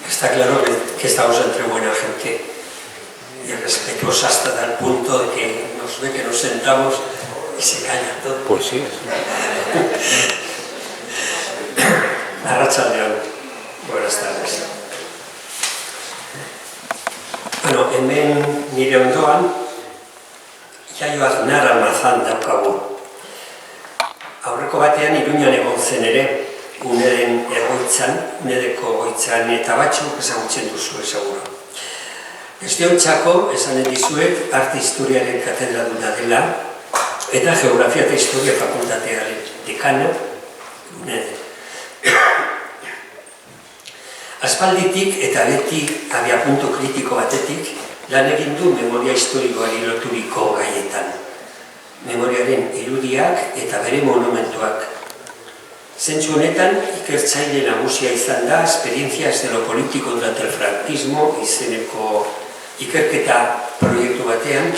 Está claro que estamos entre buena gente y respetuosa hasta tal punto de que nos ve que nos sentamos y se calla todo. Pues sí. Arratsaldeon, buenas tardes. Bueno, hemen nire ondoan, Jaio Aznar Almazan daukagu. Aurreko batean Iruñan egon zen ere, Uneden egoitzan, Unedeko egoitzan eta batzuk ezagutzen duzu seguro. Bestiontzako esan dizuet arte historiaren katedraduna dela eta geografia eta historia fakultatearen dekana Uneden. Aspalditik eta beti abiapuntu kritiko batetik lan egin du memoria historikoari loturiko gaietan. Memoriaren irudiak eta bere monumentuak. Zentzu honetan, ikertzaile nagusia izan da Experiencias de lo político durante el franquismo izeneko ikerketa proiektu batean,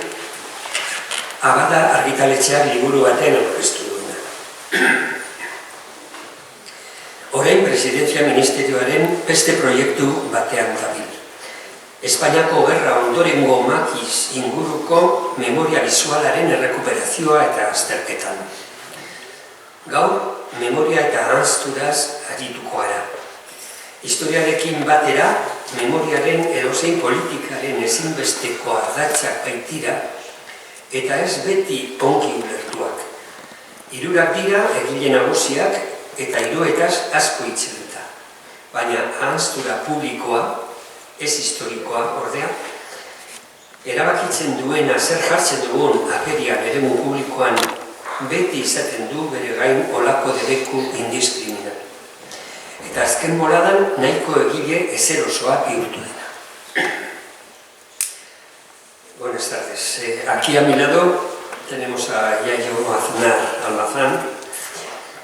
Abada argitaletxeak liburu batean aurkeztu duena. Orain Presidentzia Ministerioaren beste proiektu batean dabil. Espainiako gerra ondorengo makiz inguruko memoria bizualaren errekuperazioa eta azterketan. Gaur, memoria eta ahazturaz arituko gara. Historiarekin batera, memoriaren edozein politikaren ezinbesteko ardatzak baitira eta ez beti onki ulertuak. Hirurak dira egile nagusiak eta hiruetaz asko hitz dute. Baina ahaztura publikoa, ez historikoa ordea, erabakitzen duena zer jartzen dugun agerian eremu publikoan beti izaten du bere gain olako debeku indiskrimina. Eta azken boladan nahiko egile ezerosoa bihurtu dena. Buenas tardes. Aquí a mi lado tenemos a Jaio Aznar Almazan,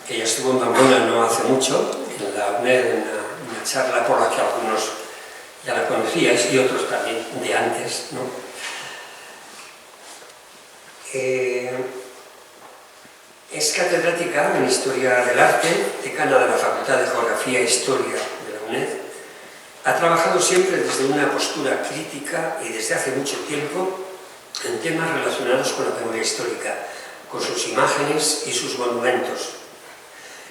que ya estuvo en Pamplona no hace mucho, en la UNED, en una charla por la que algunos ya la conocíais y otros también de antes, ¿no? Es catedrática en Historia del Arte, decana de la Facultad de Geografía e Historia de la UNED. Ha trabajado siempre desde una postura crítica y desde hace mucho tiempo en temas relacionados con la memoria histórica, con sus imágenes y sus monumentos.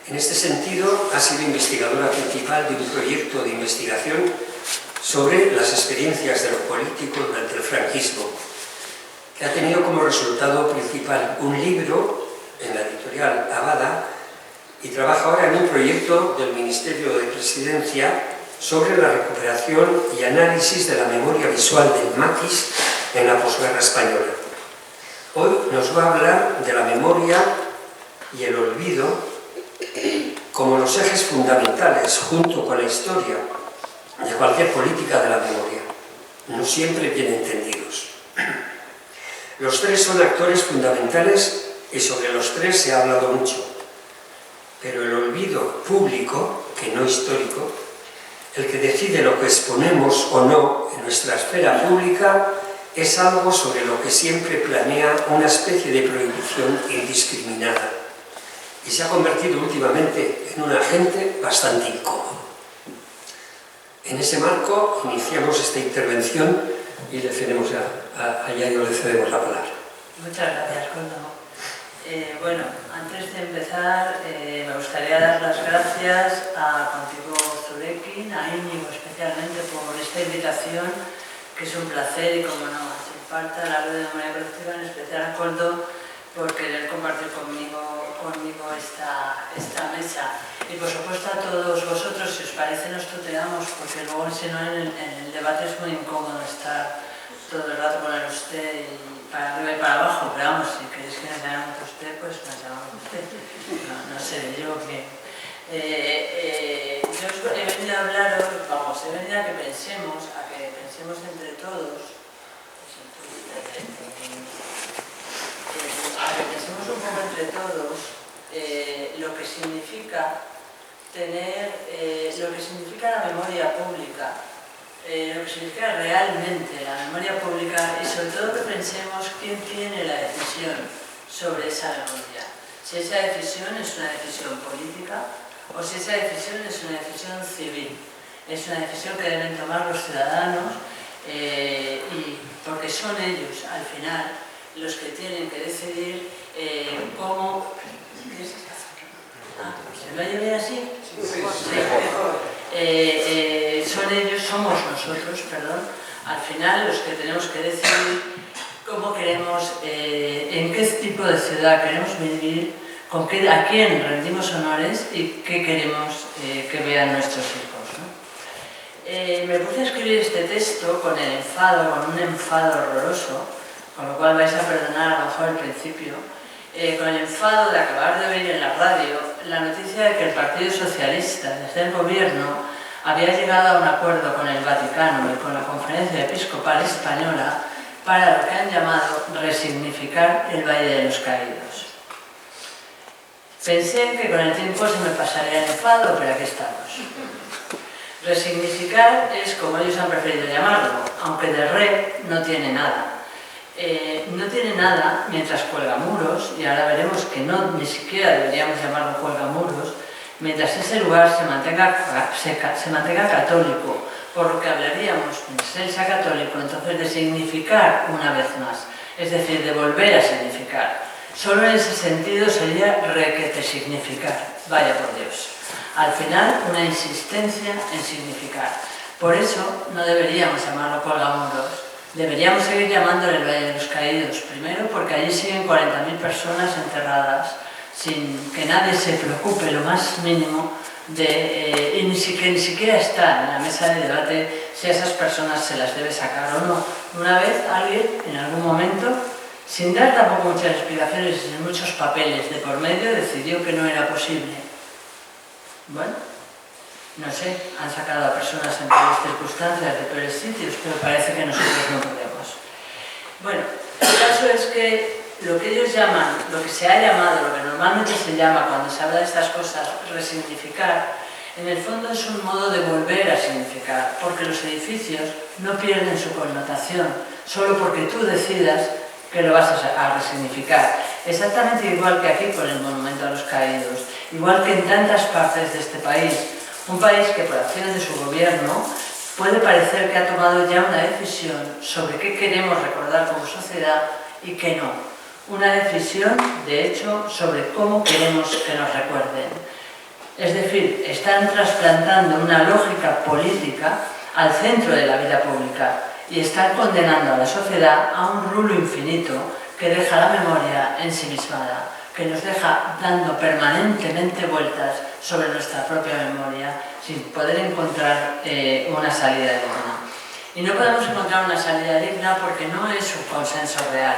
En este sentido, ha sido investigadora principal de un proyecto de investigación sobre las experiencias de lo político durante el franquismo, que ha tenido como resultado principal un libro en la editorial Abada y trabaja ahora en un proyecto del Ministerio de Presidencia sobre la recuperación y análisis de la memoria visual del maquis en la posguerra española. Hoy nos va a hablar de la memoria y el olvido como los ejes fundamentales, junto con la historia, de cualquier política de la memoria, no siempre bien entendidos. Los tres son actores fundamentales y sobre los tres se ha hablado mucho, pero el olvido público, que no histórico, el que decide lo que exponemos o no en nuestra esfera pública, es algo sobre lo que siempre planea una especie de prohibición indiscriminada y se ha convertido últimamente en un agente bastante incómodo. En ese marco iniciamos esta intervención y le cedemos a Jaio, le cedemos la palabra. Muchas gracias, Coldo. Bueno, antes de empezar, me gustaría dar las gracias a Contigo Zurekin, a Íñigo especialmente por esta invitación, que es un placer y como no hace falta hablar de memoria colectiva, en especial a Coldo por querer compartir conmigo esta mesa. Y por supuesto a todos vosotros, si os parece, nos tuteamos, porque luego si no en el debate es muy incómodo estar todo el rato con el usted y para arriba y para abajo, pero vamos, si queréis que nos llamemos usted, pues nos llamamos usted. No sé, yo que... yo he venido a hablaros, vamos, he venido a que pensemos entre todos, pensemos un poco entre todos lo que significa lo que significa la memoria pública, lo que significa realmente la memoria pública y sobre todo que pensemos quién tiene la decisión sobre esa memoria. Si esa decisión es una decisión política o si esa decisión es una decisión civil. Es una decisión que deben tomar los ciudadanos y porque son ellos, al final, los que tienen que decidir cómo... ¿Qué es eso? ¿Se me oye bien así? Sí, mejor. Son ellos, somos nosotros, perdón, al final los que tenemos que decidir cómo queremos, en qué tipo de ciudad queremos vivir, a quién rendimos honores y qué queremos que vean nuestros hijos, ¿no? Me puse a escribir este texto con el enfado, con un enfado horroroso, con lo cual vais a perdonar a lo mejor el principio, con el enfado de acabar de oír en la radio la noticia de que el Partido Socialista, desde el gobierno, había llegado a un acuerdo con el Vaticano y con la Conferencia Episcopal Española para lo que han llamado resignificar el Valle de los Caídos. Pensé que con el tiempo se me pasaría el enfado, pero aquí estamos. Resignificar es como ellos han preferido llamarlo, aunque de re no tiene nada. No tiene nada mientras cuelga muros, y ahora veremos que no, ni siquiera deberíamos llamarlo cuelga muros, mientras ese lugar se mantenga católico, por lo que hablaríamos, mientras él sea católico, entonces de significar una vez más, es decir, de volver a significar. Solo en ese sentido sería requete significar, vaya por Dios. Al final, una insistencia en significar. Por eso no deberíamos llamarlo colgamuros. Deberíamos seguir llamándole el Valle de los Caídos, primero porque allí siguen 40.000 personas enterradas sin que nadie se preocupe lo más mínimo y ni siquiera está en la mesa de debate si a esas personas se las debe sacar o no. Una vez alguien, en algún momento, sin dar tampoco muchas explicaciones y sin muchos papeles de por medio, decidió que no era posible. Bueno, no sé, han sacado a personas en peores circunstancias de peores sitios, pero parece que nosotros no podemos. Bueno, el caso es que lo que ellos llaman, lo que se ha llamado, lo que normalmente se llama cuando se habla de estas cosas, resignificar, en el fondo es un modo de volver a significar, porque los edificios no pierden su connotación, solo porque tú decidas que lo vas a resignificar. Exactamente igual que aquí con el Monumento a los Caídos, igual que en tantas partes de este país. Un país que por acciones de su gobierno puede parecer que ha tomado ya una decisión sobre qué queremos recordar como sociedad y qué no. Una decisión, de hecho, sobre cómo queremos que nos recuerden. Es decir, están trasplantando una lógica política al centro de la vida pública y están condenando a la sociedad a un rulo infinito que deja la memoria ensimismada, que nos deja dando permanentemente vueltas sobre nuestra propia memoria sin poder encontrar una salida digna. Y no podemos encontrar una salida digna porque no es un consenso real,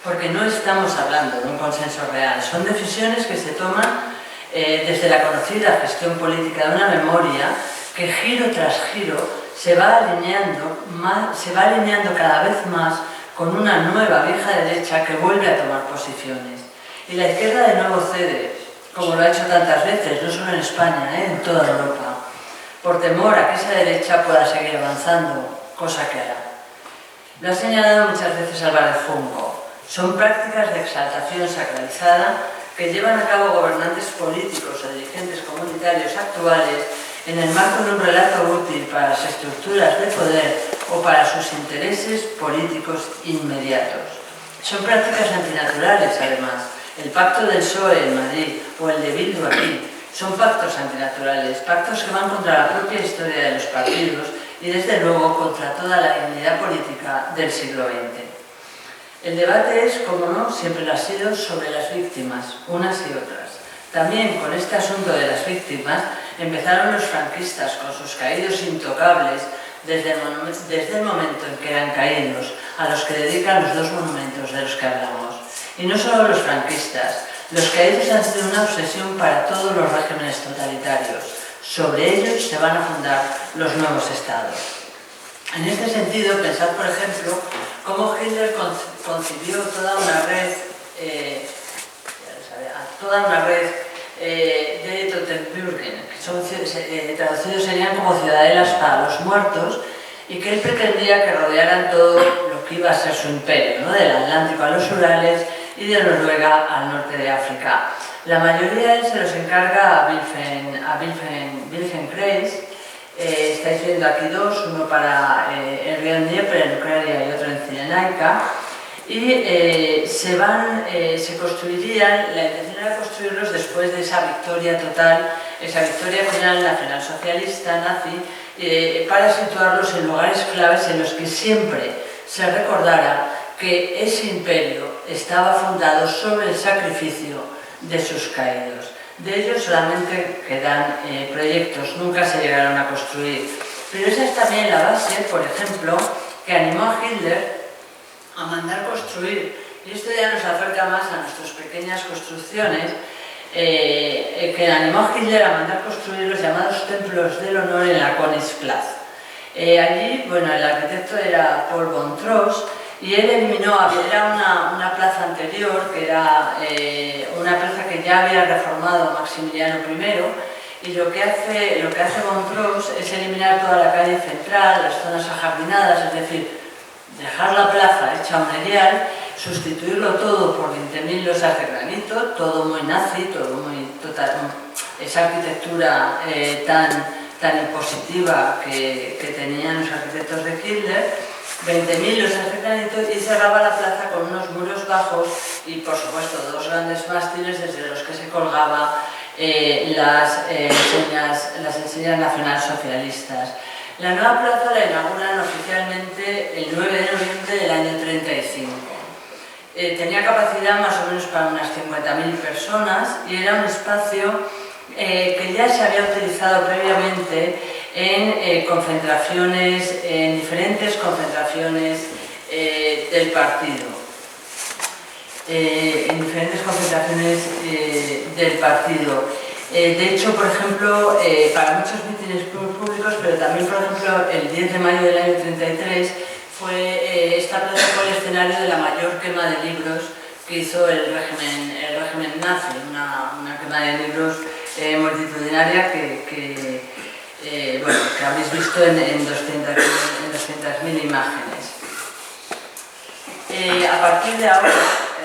porque no estamos hablando de un consenso real, son decisiones que se toman desde la conocida gestión política de una memoria que giro tras giro se va alineando cada vez más con una nueva vieja derecha que vuelve a tomar posiciones. Y la izquierda de nuevo cede, como lo ha hecho tantas veces, no solo en España, en toda Europa, por temor a que esa derecha pueda seguir avanzando, cosa que hará. Lo ha señalado muchas veces Álvarez Junco. Son prácticas de exaltación sacralizada que llevan a cabo gobernantes políticos o dirigentes comunitarios actuales en el marco de un relato útil para las estructuras de poder o para sus intereses políticos inmediatos. Son prácticas antinaturales, además. El pacto del PSOE en Madrid o el de Bildu aquí son pactos antinaturales, pactos que van contra la propia historia de los partidos y, desde luego, contra toda la dignidad política del siglo XX. El debate es, como no, siempre lo ha sido, sobre las víctimas, unas y otras. También con este asunto de las víctimas empezaron los franquistas con sus caídos intocables desde el momento en que eran caídos, a los que dedican los dos monumentos de los que hablamos. Y no solo los franquistas, los caídos han sido una obsesión para todos los regímenes totalitarios. Sobre ellos se van a fundar los nuevos estados. En este sentido, pensad, por ejemplo, cómo Hitler concibió toda una red de Tottenburgen, que traducidos serían como ciudadelas para los muertos, y que él pretendía que rodearan todo lo que iba a ser su imperio, ¿no? Del Atlántico a los Urales y de Noruega al norte de África. La mayoría se los encarga a Wilhelm Kreis. Estáis viendo aquí dos, uno para el río Dnieper en Ucrania y otro en Cirenaica. Y se construirían, la intención era construirlos después de esa victoria total, esa victoria final nacionalsocialista nazi, para situarlos en lugares claves en los que siempre se recordara que ese imperio estaba fundado sobre el sacrificio de sus caídos. De ellos solamente quedan proyectos, nunca se llegaron a construir. Pero esa es también la base, por ejemplo, que animó a Hitler a mandar construir, y esto ya nos acerca más a nuestras pequeñas construcciones, que animó a Hitler a mandar construir los llamados templos del honor en la Königsplatz. Allí, bueno, el arquitecto era Paul von Trost, y él eliminó, era una plaza anterior, que era una plaza que ya había reformado Maximiliano I, y lo que hace von Trost es eliminar toda la calle central, las zonas ajardinadas, es decir, dejar la plaza hecha un erial, sustituirlo todo por 20.000 losas de granito, todo muy nazi, todo muy total, esa arquitectura tan impositiva que tenían los arquitectos de Hitler, 20.000 losas de granito, y cerraba la plaza con unos muros bajos y, por supuesto, dos grandes mástiles desde los que se colgaban las enseñas nacionalsocialistas. La nueva plaza la inauguran oficialmente el 9 de noviembre del año 35. Tenía capacidad más o menos para unas 50.000 personas y era un espacio que ya se había utilizado previamente en concentraciones, en diferentes concentraciones del partido. De hecho, por ejemplo, para muchos mítines públicos, pero también, por ejemplo, el 10 de mayo del año 33 esta plaza fue el escenario de la mayor quema de libros que hizo el régimen nazi, una quema de libros multitudinaria que habéis visto en 200.000 imágenes. A partir de ahora,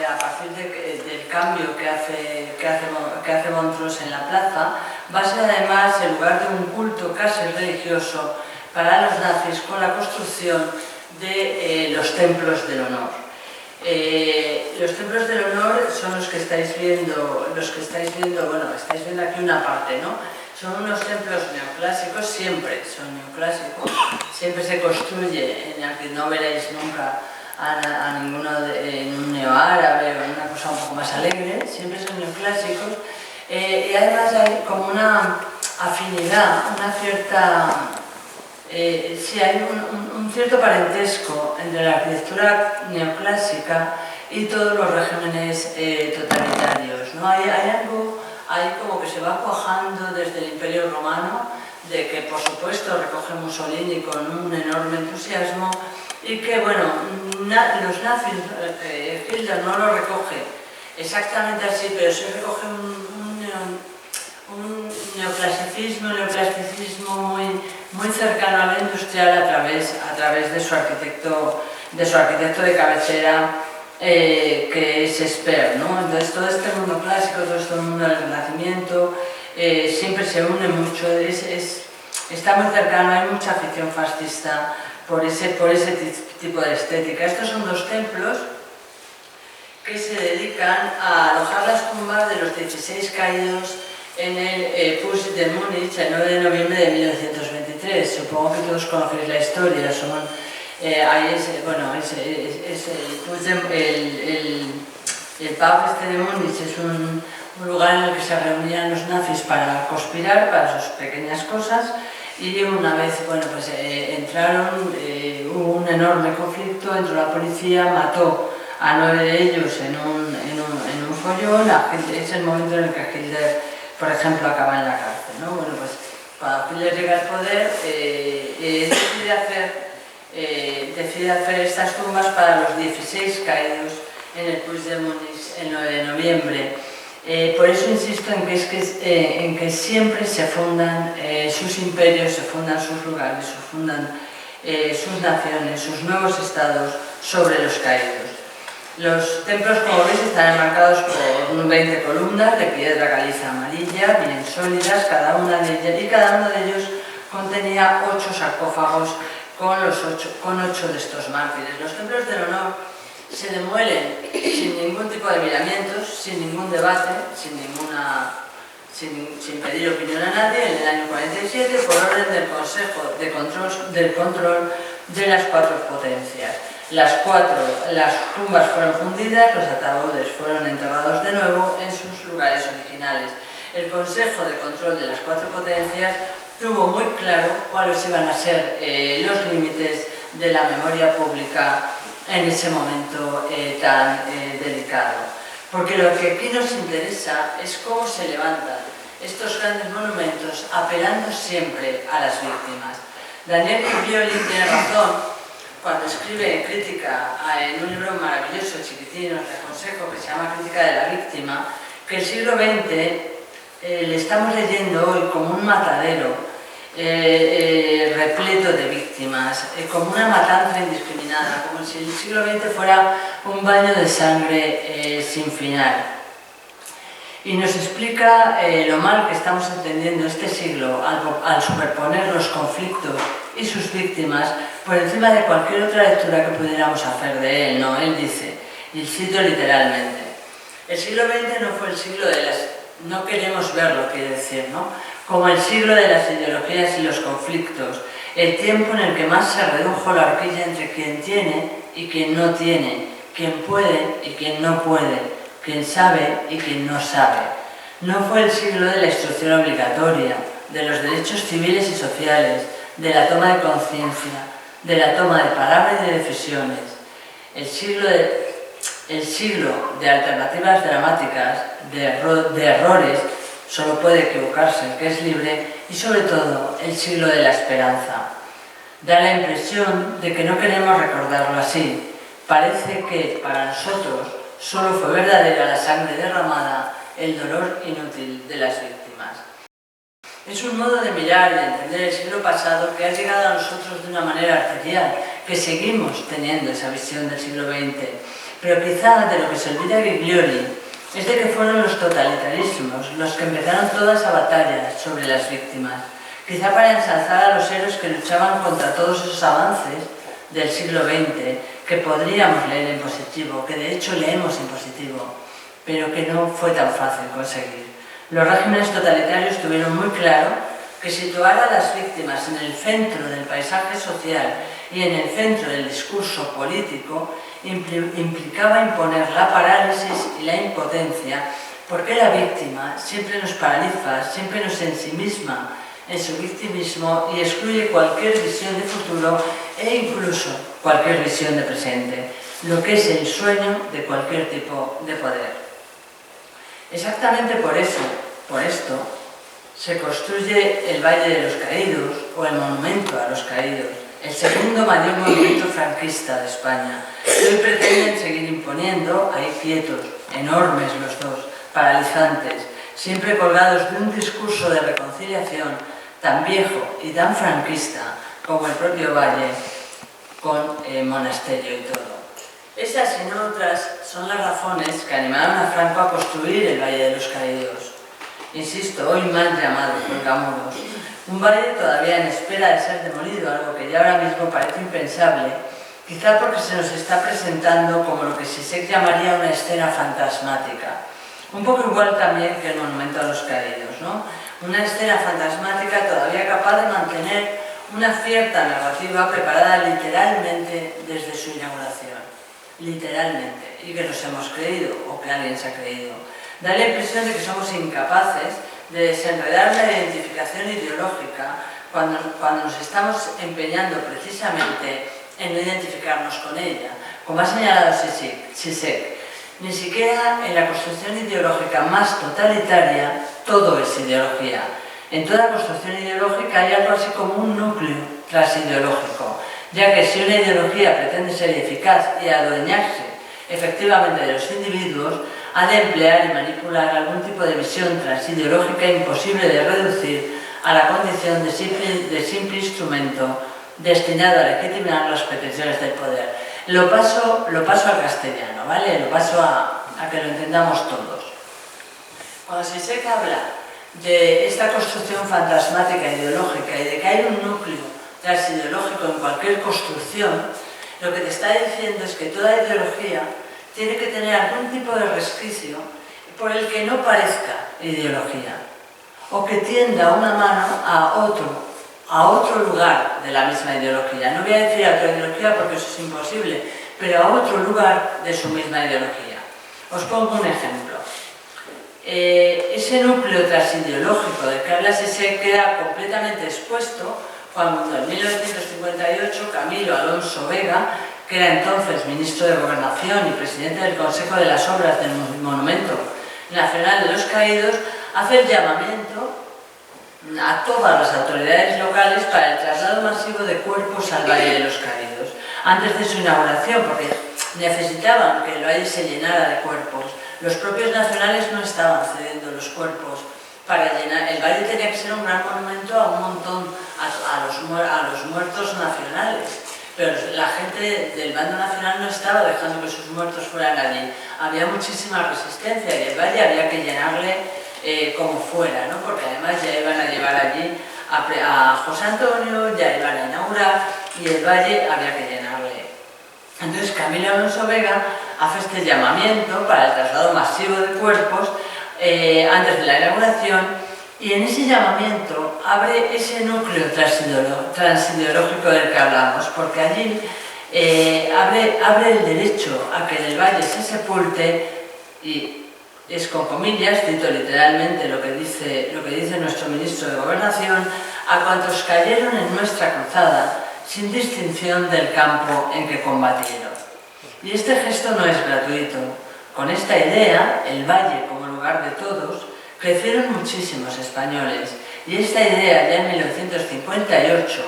a partir del cambio que hace von Trost en la plaza, va a ser además el lugar de un culto casi religioso para los nazis con la construcción de los templos del honor. Los templos del honor son los que estáis viendo, bueno, estáis viendo aquí una parte, ¿no? Son unos templos neoclásicos, siempre son neoclásicos, siempre se construye, en el que no veréis nunca a ninguno en un neoárabe o en una cosa un poco más alegre, siempre son neoclásicos, y además hay como una afinidad, una cierta, sí, hay un cierto parentesco entre la arquitectura neoclásica y todos los regímenes totalitarios, ¿no? Hay algo ahí como que se va cuajando desde el Imperio Romano, de que por supuesto recoge Mussolini con un enorme entusiasmo, y que, bueno, los nazis, Hitler no lo recoge exactamente así, pero sí recoge un neoclasicismo muy cercano a la industrial a través de su arquitecto de cabecera, que es Speer, ¿no? Entonces todo este mundo clásico, todo este mundo del Renacimiento, siempre se une mucho, está muy cercano, hay mucha afición fascista por ese tipo de estética. Estos son dos templos que se dedican a alojar las tumbas de los 16 caídos en el Puig de Múnich el 9 de noviembre de 1923. Supongo que todos conocéis la historia. Ahí el Pub de Múnich es un lugar en el que se reunían los nazis para conspirar, para sus pequeñas cosas. Y una vez, bueno, pues entraron, hubo un enorme conflicto, entró la policía, mató a 9 de ellos en un follón. Es el momento en el que Hitler, por ejemplo, acaba en la cárcel, ¿no? Bueno, pues cuando Hitler llega al poder, decide hacer estas tumbas para los 16 caídos en el Puig de Múnich el 9 de noviembre. Por eso insisto en que siempre se fundan sus imperios, se fundan sus lugares, se fundan sus naciones, sus nuevos estados sobre los caídos. Los templos, como veis, están enmarcados por 20 columnas de piedra caliza amarilla, bien sólidas, cada una de ellos contenía 8 sarcófagos con 8 de estos mártires. Los templos del honor se demuelen sin ningún tipo de miramientos, sin ningún debate, sin pedir opinión a nadie, en el año 47, por orden del Consejo del Control de las 4 potencias. Las tumbas fueron fundidas, los ataúdes fueron enterrados de nuevo en sus lugares originales. El Consejo de Control de las 4 potencias tuvo muy claro cuáles iban a ser los límites de la memoria pública en ese momento tan delicado. Porque lo que aquí nos interesa es cómo se levantan estos grandes monumentos apelando siempre a las víctimas. Daniel Giglioli tiene razón cuando escribe crítica en un libro maravilloso, chiquitino, os aconsejo, que se llama Crítica de la Víctima, que el siglo XX le estamos leyendo hoy como un matadero repleto de víctimas, como una matanza indiscriminada, como si el siglo XX fuera un baño de sangre sin final. Y nos explica lo mal que estamos entendiendo este siglo al superponer los conflictos y sus víctimas por encima de cualquier otra lectura que pudiéramos hacer de él, ¿no? Él dice, y cito literalmente, el siglo XX no fue el siglo de las... no queremos verlo, quiere decir, ¿no? Como el siglo de las ideologías y los conflictos, el tiempo en el que más se redujo la horquilla entre quien tiene y quien no tiene, quien puede y quien no puede, quien sabe y quien no sabe. No fue el siglo de la instrucción obligatoria, de los derechos civiles y sociales, de la toma de conciencia, de la toma de palabra y de decisiones. El siglo de alternativas dramáticas, de errores, solo puede equivocarse el que es libre, y sobre todo el siglo de la esperanza. Da la impresión de que no queremos recordarlo así. Parece que para nosotros solo fue verdadera la sangre derramada, el dolor inútil de las víctimas. Es un modo de mirar y de entender el siglo pasado que ha llegado a nosotros de una manera arterial, que seguimos teniendo esa visión del siglo XX. Pero quizá de lo que se olvida Giglioli es de que fueron los totalitarismos los que empezaron toda esa batalla sobre las víctimas. Quizá para ensalzar a los héroes que luchaban contra todos esos avances del siglo XX que podríamos leer en positivo, que de hecho leemos en positivo, pero que no fue tan fácil conseguir. Los regímenes totalitarios tuvieron muy claro que situar a las víctimas en el centro del paisaje social y en el centro del discurso político implicaba imponer la parálisis y la impotencia, porque la víctima siempre nos paraliza, siempre nos ensimisma en su victimismo y excluye cualquier visión de futuro e incluso cualquier visión de presente, lo que es el sueño de cualquier tipo de poder. Exactamente por esto, se construye el Valle de los Caídos o el Monumento a los Caídos, el segundo mayor monumento franquista de España. Hoy pretenden seguir imponiendo, ahí quietos, enormes los dos, paralizantes, siempre colgados de un discurso de reconciliación tan viejo y tan franquista como el propio Valle, con monasterio y todo. Esas y no otras son las razones que animaron a Franco a construir el Valle de los Caídos. Insisto, hoy mal llamado Colgamuros, un valle todavía en espera de ser demolido, algo que ya ahora mismo parece impensable, quizá porque se nos está presentando como lo que Zizek llamaría una escena fantasmática. Un poco igual también que el Monumento a los Caídos, ¿no? Una escena fantasmática todavía capaz de mantener una cierta narrativa preparada literalmente desde su inauguración. Literalmente, y que nos hemos creído, o que alguien se ha creído. Da la impresión de que somos incapaces de desenredar la identificación ideológica cuando nos estamos empeñando precisamente en no identificarnos con ella, como ha señalado Zizek. Ni siquiera en la construcción ideológica más totalitaria todo es ideología. En toda construcción ideológica hay algo así como un núcleo transideológico, ya que si una ideología pretende ser eficaz y adueñarse efectivamente de los individuos, ha de emplear y manipular algún tipo de visión transideológica imposible de reducir a la condición de simple instrumento destinado a legitimar las pretensiones del poder. Lo paso al castellano, ¿vale? Lo paso a que lo entendamos todos. Cuando Zizek habla de esta construcción fantasmática ideológica y de que hay un núcleo transideológico en cualquier construcción, lo que te está diciendo es que toda ideología tiene que tener algún tipo de resquicio por el que no parezca ideología o que tienda una mano a otro lugar de la misma ideología. No voy a decir a otra ideología porque eso es imposible, pero a otro lugar de su misma ideología. Os pongo un ejemplo. Ese núcleo transideológico del que habla se queda completamente expuesto cuando en 1958 Camilo Alonso Vega, que era entonces ministro de Gobernación y presidente del Consejo de las Obras del Monumento Nacional de los Caídos, hace el llamamiento a todas las autoridades locales para el traslado masivo de cuerpos al Valle de los Caídos, antes de su inauguración, porque necesitaban que el valle se llenara de cuerpos. Los propios nacionales no estaban cediendo los cuerpos para llenar. El valle tenía que ser un gran monumento a un montón, a los muertos nacionales. Pero la gente del bando nacional no estaba dejando que sus muertos fueran allí. Había muchísima resistencia y el valle había que llenarle como fuera, ¿no? Porque además ya iban a llevar allí a José Antonio, ya iban a inaugurar y el valle había que llenarle. Entonces Camilo Alonso Vega hace este llamamiento para el traslado masivo de cuerpos antes de la inauguración, y en ese llamamiento abre ese núcleo transideológico del que hablamos, porque allí abre el derecho a que en el valle se sepulte, y es con comillas, cito literalmente lo que dice nuestro ministro de Gobernación, a cuantos cayeron en nuestra cruzada, sin distinción del campo en que combatieron. Y este gesto no es gratuito. Con esta idea, el valle como lugar de todos, crecieron muchísimos españoles, y esta idea ya en 1958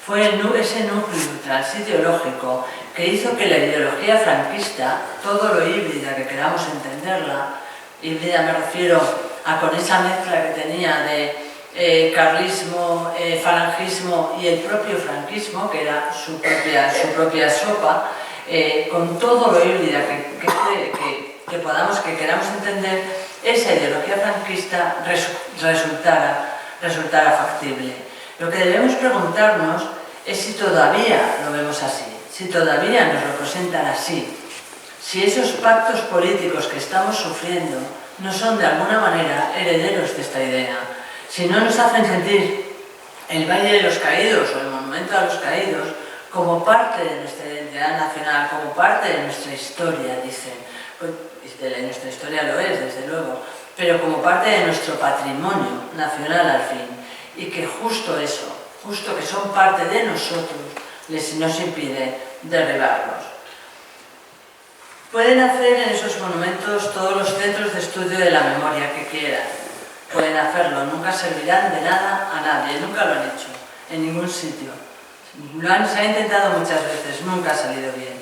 fue ese núcleo transideológico que hizo que la ideología franquista, todo lo híbrida que queramos entenderla, híbrida me refiero a con esa mezcla que tenía de carlismo, falangismo y el propio franquismo, que era su propia sopa, con todo lo híbrida que queramos entender, esa ideología franquista resultara factible. Lo que debemos preguntarnos es si todavía lo vemos así, si todavía nos lo presentan así, si esos pactos políticos que estamos sufriendo no son de alguna manera herederos de esta idea, si no nos hacen sentir el Valle de los Caídos o el Monumento a los Caídos como parte de nuestra identidad nacional, como parte de nuestra historia, dicen. Pues, de nuestra historia lo es, desde luego, pero como parte de nuestro patrimonio nacional al fin, y que justo eso, justo que son parte de nosotros, nos impide derribarlos. Pueden hacer en esos monumentos todos los centros de estudio de la memoria que quieran, pueden hacerlo, nunca servirán de nada a nadie, nunca lo han hecho, en ningún sitio. Se ha intentado muchas veces, nunca ha salido bien.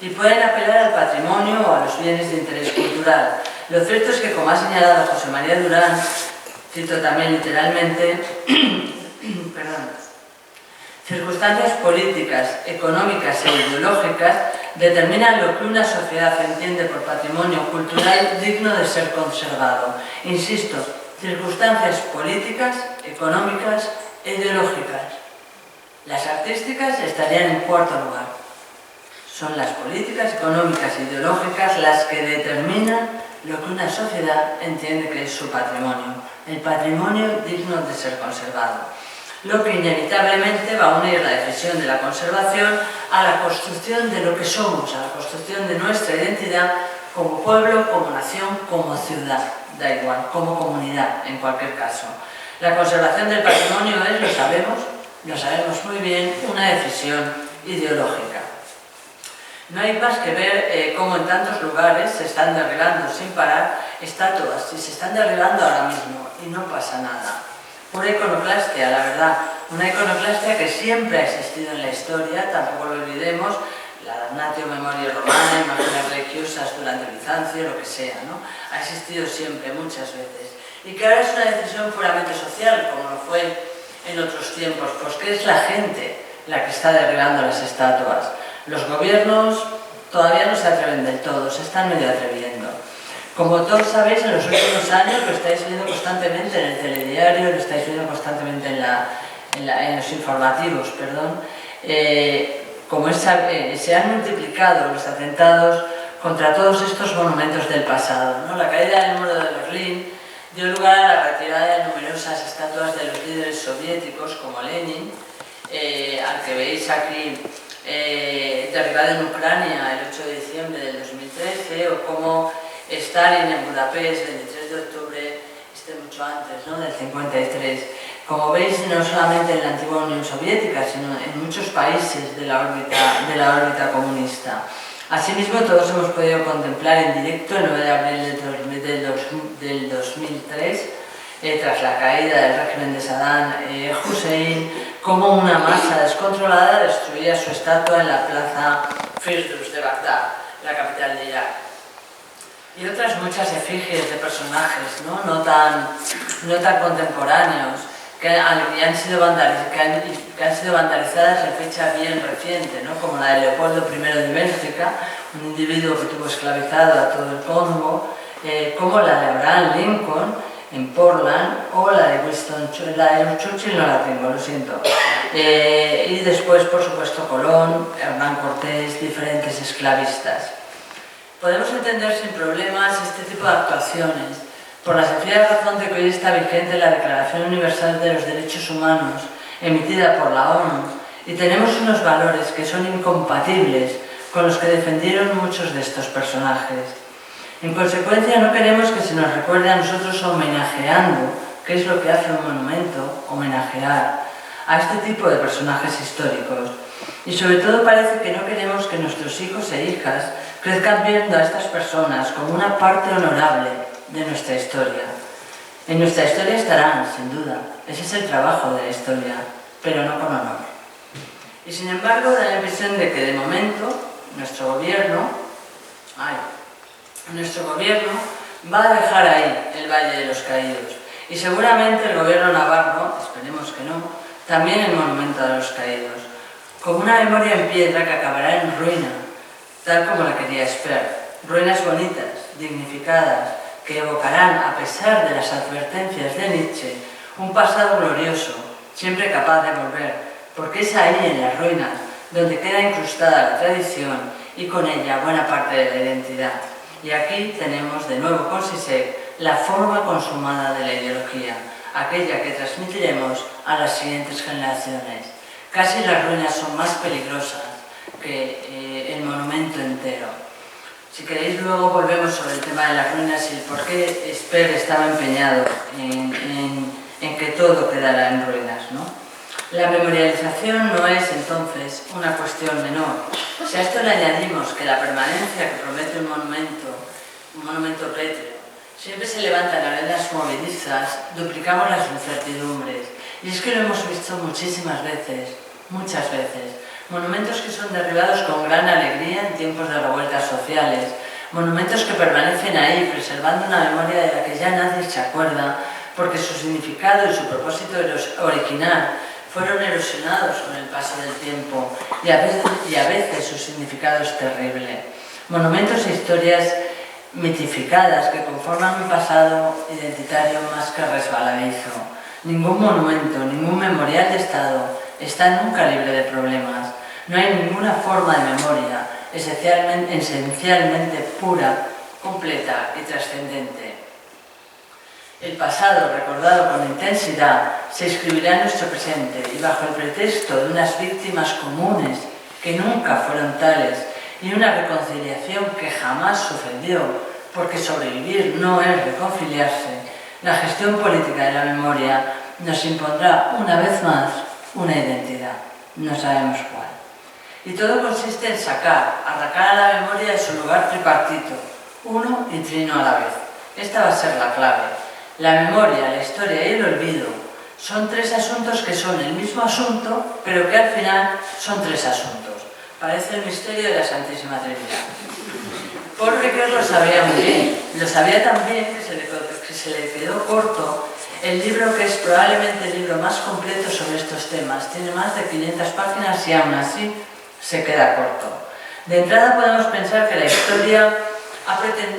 Y pueden apelar al patrimonio o a los bienes de interés cultural. Lo cierto es que, como ha señalado José María Durán, cito también literalmente, circunstancias políticas, económicas e ideológicas determinan lo que una sociedad entiende por patrimonio cultural digno de ser conservado. Insisto, circunstancias políticas, económicas e ideológicas. Las artísticas estarían en cuarto lugar. Son las políticas, económicas e ideológicas las que determinan lo que una sociedad entiende que es su patrimonio, el patrimonio digno de ser conservado. Lo que inevitablemente va a unir la decisión de la conservación a la construcción de lo que somos, a la construcción de nuestra identidad como pueblo, como nación, como ciudad, da igual, como comunidad, en cualquier caso. La conservación del patrimonio es, lo sabemos muy bien, una decisión ideológica. No hay más que ver cómo en tantos lugares se están derribando sin parar estatuas, y se están derribando ahora mismo, y no pasa nada. Pura iconoclastia, la verdad, una iconoclastia que siempre ha existido en la historia, tampoco lo olvidemos, la damnatio memoriae romana, imágenes religiosas durante Bizancio, lo que sea, ¿no? Ha existido siempre, muchas veces. Y que ahora es una decisión puramente social, como lo fue en otros tiempos, pues que es la gente la que está derribando las estatuas. Los gobiernos todavía no se atreven del todo, se están medio atreviendo. Como todos sabéis, en los últimos años lo estáis viendo constantemente en el telediario, lo estáis viendo constantemente en los informativos, perdón, como se han multiplicado los atentados contra todos estos monumentos del pasado, ¿no? La caída del muro de Berlín dio lugar a la retirada de numerosas estatuas de los líderes soviéticos como Lenin, al que veis aquí derribado en Ucrania el 8 de diciembre del 2013, o como Stalin en Budapest el 23 de octubre, mucho antes, ¿no? Del 53. Como veis, no solamente en la antigua Unión Soviética, sino en muchos países de la órbita comunista. Asimismo, todos hemos podido contemplar en directo el 9 de abril del 2003, tras la caída del régimen de Saddam Hussein, cómo una masa descontrolada destruía su estatua en la plaza Firdous de Bagdad, la capital de Irak. Y otras muchas efigies de personajes, no tan contemporáneos, que han sido vandalizadas en fecha bien reciente, ¿no? Como la de Leopoldo I de Bélgica, un individuo que tuvo esclavizado a todo el Congo, como la de Abraham Lincoln en Portland, o la de Winston Churchill, la de Churchill no la tengo, lo siento. Y después, por supuesto, Colón, Hernán Cortés, diferentes esclavistas. Podemos entender sin problemas este tipo de actuaciones por la sencilla razón de que hoy está vigente la Declaración Universal de los Derechos Humanos, emitida por la ONU, y tenemos unos valores que son incompatibles con los que defendieron muchos de estos personajes. En consecuencia, no queremos que se nos recuerde a nosotros homenajeando, que es lo que hace un monumento, homenajear a este tipo de personajes históricos. Y sobre todo parece que no queremos que nuestros hijos e hijas crezcan viendo a estas personas como una parte honorable de nuestra historia. En nuestra historia estarán, sin duda. Ese es el trabajo de la historia, pero no con honor. Y sin embargo, da la impresión de que de momento nuestro gobierno va a dejar ahí el Valle de los Caídos. Y seguramente el gobierno navarro, esperemos que no, también el Monumento a los Caídos, como una memoria en piedra que acabará en ruina, tal como la quería Esper. Ruinas bonitas, dignificadas, que evocarán, a pesar de las advertencias de Nietzsche, un pasado glorioso, siempre capaz de volver, porque es ahí, en las ruinas, donde queda incrustada la tradición y con ella buena parte de la identidad. Y aquí tenemos de nuevo con Zizek la forma consumada de la ideología, aquella que transmitiremos a las siguientes generaciones. Casi las ruinas son más peligrosas que el monumento entero. Si queréis, luego volvemos sobre el tema de las ruinas y el por qué Esper estaba empeñado en que todo quedara en ruinas, ¿no? La memorialización no es, entonces, una cuestión menor. Si a esto le añadimos que la permanencia que promete un monumento pétreo, siempre se levantan arenas movedizas, duplicamos las incertidumbres. Y es que lo hemos visto muchísimas veces, muchas veces. Monumentos que son derribados con gran alegría en tiempos de revueltas sociales, monumentos que permanecen ahí preservando una memoria de la que ya nadie se acuerda porque su significado y su propósito original fueron erosionados con el paso del tiempo y a veces su significado es terrible. Monumentos e historias mitificadas que conforman un pasado identitario más que resbaladizo. Ningún monumento, ningún memorial de Estado está nunca libre de problemas. No hay ninguna forma de memoria esencialmente pura, completa y trascendente. El pasado, recordado con intensidad, se escribirá en nuestro presente y bajo el pretexto de unas víctimas comunes que nunca fueron tales y una reconciliación que jamás sucedió, porque sobrevivir no es reconciliarse, la gestión política de la memoria nos impondrá una vez más una identidad, no sabemos cuál. Y todo consiste en arrancar a la memoria de su lugar tripartito, uno y trino a la vez. Esta va a ser la clave. La memoria, la historia y el olvido son tres asuntos que son el mismo asunto, pero que al final son tres asuntos. Parece el misterio de la Santísima Trinidad. Paul Ricoeur lo sabía muy bien. Lo sabía tan bien que se le quedó corto el libro que es probablemente el libro más completo sobre estos temas. Tiene más de 500 páginas y aún así se queda corto. De entrada podemos pensar que la historia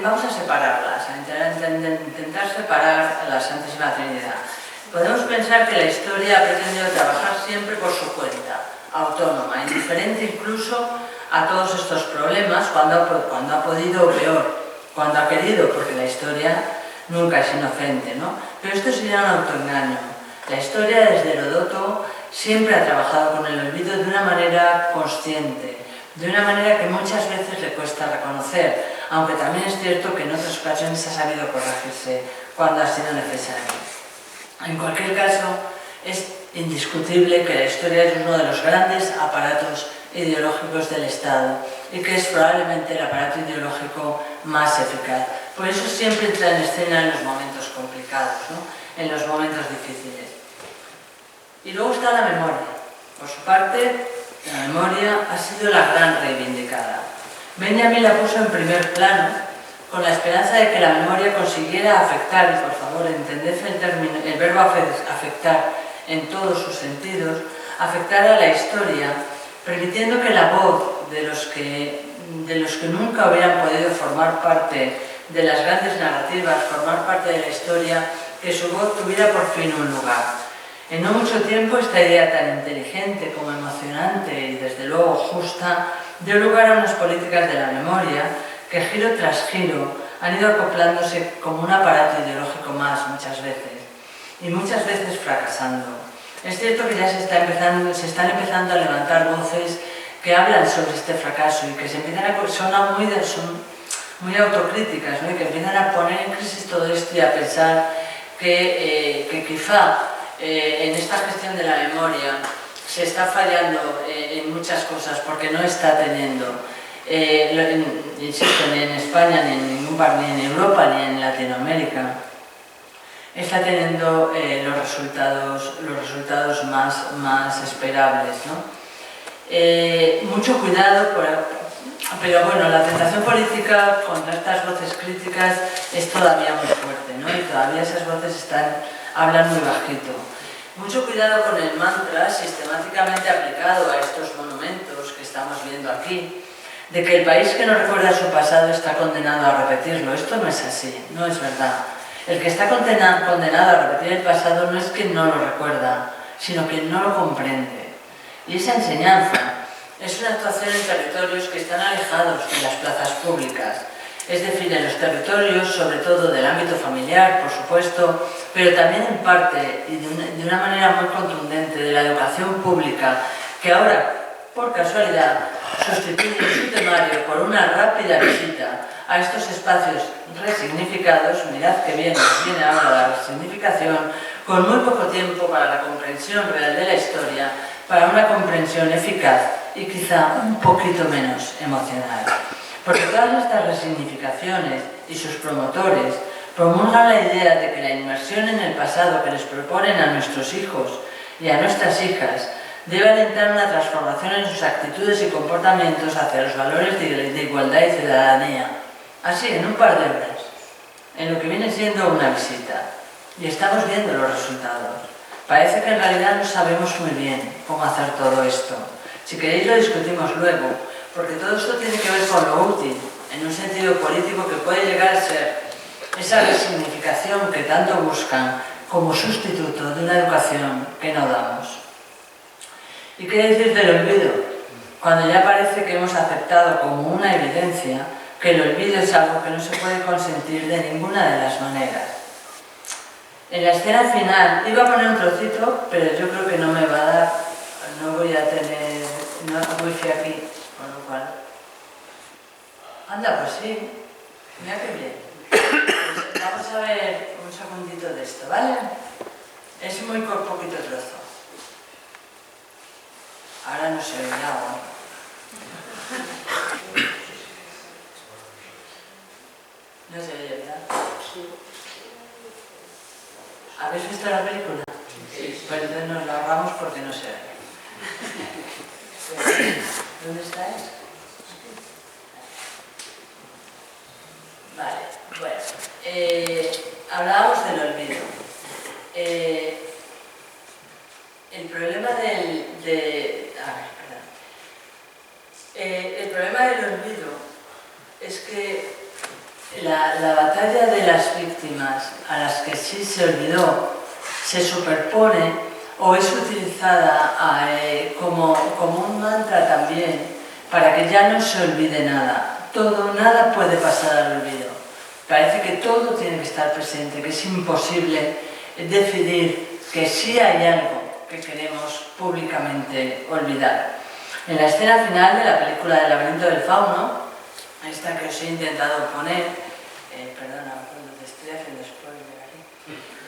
vamos a separarlas, a intentar separar la Santísima Trinidad. Podemos pensar que la historia ha pretendido trabajar siempre por su cuenta, autónoma, indiferente incluso a todos estos problemas, cuando ha podido o peor, cuando ha querido, porque la historia nunca es inocente, ¿no? Pero esto sería un autoengaño. La historia, desde Heródoto, siempre ha trabajado con el olvido de una manera consciente, de una manera que muchas veces le cuesta reconocer, aunque también es cierto que en otras ocasiones ha sabido corregirse cuando ha sido necesario. En cualquier caso, es indiscutible que la historia es uno de los grandes aparatos ideológicos del Estado y que es probablemente el aparato ideológico más eficaz. Por eso siempre entra en escena en los momentos complicados, ¿no? En los momentos difíciles. Y luego está la memoria. Por su parte, la memoria ha sido la gran reivindicada. Benjamin la puso en primer plano con la esperanza de que la memoria consiguiera afectar, y por favor entended el verbo afectar en todos sus sentidos, afectar a la historia, permitiendo que la voz de los que nunca hubieran podido formar parte de las grandes narrativas, formar parte de la historia, que su voz tuviera por fin un lugar. En no mucho tiempo esta idea tan inteligente como emocionante y desde luego justa dio lugar a unas políticas de la memoria que giro tras giro han ido acoplándose como un aparato ideológico más muchas veces y muchas veces fracasando. Es cierto que ya se están empezando a levantar voces que hablan sobre este fracaso y que son muy autocríticas, ¿no? Y que empiezan a poner en crisis todo esto y a pensar que quizá en esta gestión de la memoria se está fallando en muchas cosas porque no está teniendo, insisto, ni en España, ni en ningún país, ni en Europa, ni en Latinoamérica, está teniendo los resultados más esperables, ¿no? Mucho cuidado, pero bueno, la tentación política contra estas voces críticas es todavía muy fuerte, ¿no? Y todavía esas voces hablan muy bajito. Mucho cuidado con el mantra sistemáticamente aplicado a estos monumentos que estamos viendo aquí, de que el país que no recuerda su pasado está condenado a repetirlo. Esto no es así, no es verdad. El que está condenado a repetir el pasado no es quien no lo recuerda, sino quien no lo comprende. Y esa enseñanza es una actuación en territorios que están alejados de las plazas públicas, es decir, en los territorios, sobre todo del ámbito familiar, por supuesto, pero también en parte y de una manera muy contundente de la educación pública, que ahora, por casualidad, sustituye su temario por una rápida visita a estos espacios resignificados. Mirad que bien nos viene ahora la resignificación, con muy poco tiempo para la comprensión real de la historia, para una comprensión eficaz y quizá un poquito menos emocional. Porque todas estas resignificaciones y sus promotores promulgan la idea de que la inmersión en el pasado que les proponen a nuestros hijos y a nuestras hijas debe alentar una transformación en sus actitudes y comportamientos hacia los valores de igualdad y ciudadanía. Así, en un par de horas, en lo que viene siendo una visita. Y estamos viendo los resultados. Parece que en realidad no sabemos muy bien cómo hacer todo esto. Si queréis lo discutimos luego, porque todo esto tiene que ver con lo útil, en un sentido político que puede llegar a ser esa resignificación que tanto buscan como sustituto de una educación que no damos. ¿Y qué decir del olvido? Cuando ya parece que hemos aceptado como una evidencia que el olvido es algo que no se puede consentir de ninguna de las maneras. En la escena final, iba a poner un trocito, pero yo creo que no me va a dar, no voy a tener wifi aquí, con lo cual... Anda, pues sí, mira qué bien. Pues vamos a ver un segundito de esto, ¿vale? Es muy poquito trozo. Ahora no se ve nada. No se ve, ¿verdad? Sí. ¿Habéis visto la película? Sí. Pues entonces nos la ahorramos porque no se ve. ¿Dónde estáis? Vale, bueno. Hablábamos del olvido. El problema que la batalla de las víctimas a las que sí se olvidó se superpone o es utilizada como un mantra también para que ya no se olvide nada. Nada puede pasar al olvido. Parece que todo tiene que estar presente, que es imposible decidir que sí hay algo que queremos públicamente olvidar. En la escena final de la película del laberinto del fauno, esta que os he intentado poner, perdona, te estoy haciendo spoiler aquí.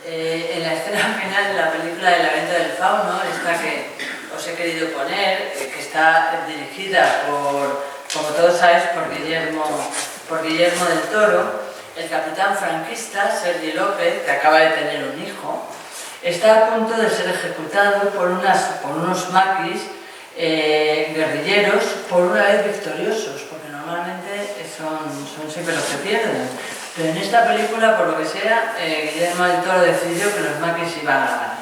En la escena final de la película del laberinto del fauno, esta que os he querido poner, que está dirigida como todos sabéis, por Guillermo del Toro, el capitán franquista Sergi López, que acaba de tener un hijo, está a punto de ser ejecutado por unos maquis guerrilleros, por una vez victoriosos, porque normalmente son siempre los que pierden. Pero en esta película, por lo que sea, Guillermo del Toro decidió que los maquis iban a ganar.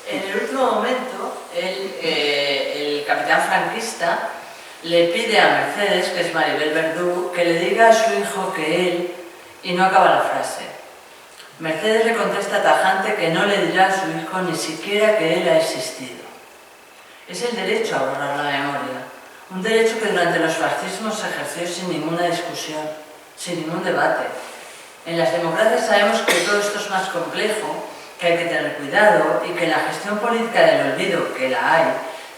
En el último momento, el capitán franquista le pide a Mercedes, que es Maribel Verdú, que le diga a su hijo que él, y no acaba la frase. Mercedes le contesta tajante que no le dirá a su hijo ni siquiera que él ha existido. Es el derecho a borrar la memoria, un derecho que durante los fascismos se ejerció sin ninguna discusión, sin ningún debate. En las democracias sabemos que todo esto es más complejo, que hay que tener cuidado y que en la gestión política del olvido, que la hay,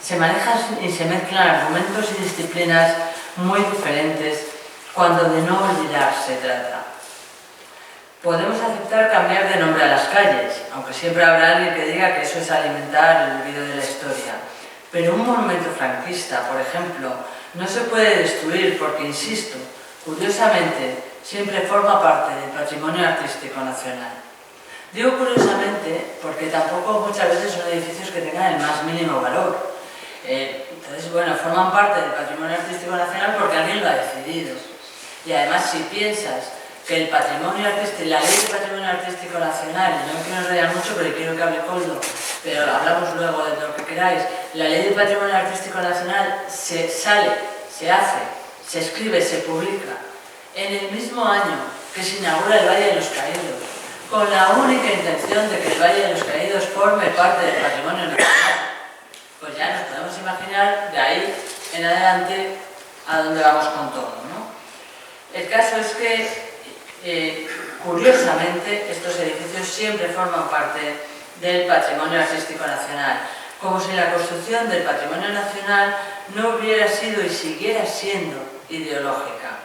se manejan y se mezclan argumentos y disciplinas muy diferentes cuando de no olvidar se trata. Podemos aceptar cambiar de nombre a las calles, aunque siempre habrá alguien que diga que eso es alimentar el olvido de la historia. Pero un monumento franquista, por ejemplo, no se puede destruir porque, insisto, curiosamente, siempre forma parte del patrimonio artístico nacional. Digo curiosamente porque tampoco muchas veces son edificios que tengan el más mínimo valor. Entonces, bueno, forman parte del patrimonio artístico nacional porque alguien lo ha decidido. Y además, si piensas que el patrimonio artístico, la ley de patrimonio artístico nacional, y no me quiero enrollar mucho porque quiero que hable Coldo, pero hablamos luego de lo que queráis, la ley de patrimonio artístico nacional se hace, se escribe, se publica en el mismo año que se inaugura el Valle de los Caídos, con la única intención de que el Valle de los Caídos forme parte del patrimonio nacional. Pues ya nos podemos imaginar de ahí en adelante a dónde vamos con todo, ¿no? El caso es que, curiosamente, estos edificios siempre forman parte del patrimonio artístico nacional, como si la construcción del patrimonio nacional no hubiera sido y siguiera siendo ideológica.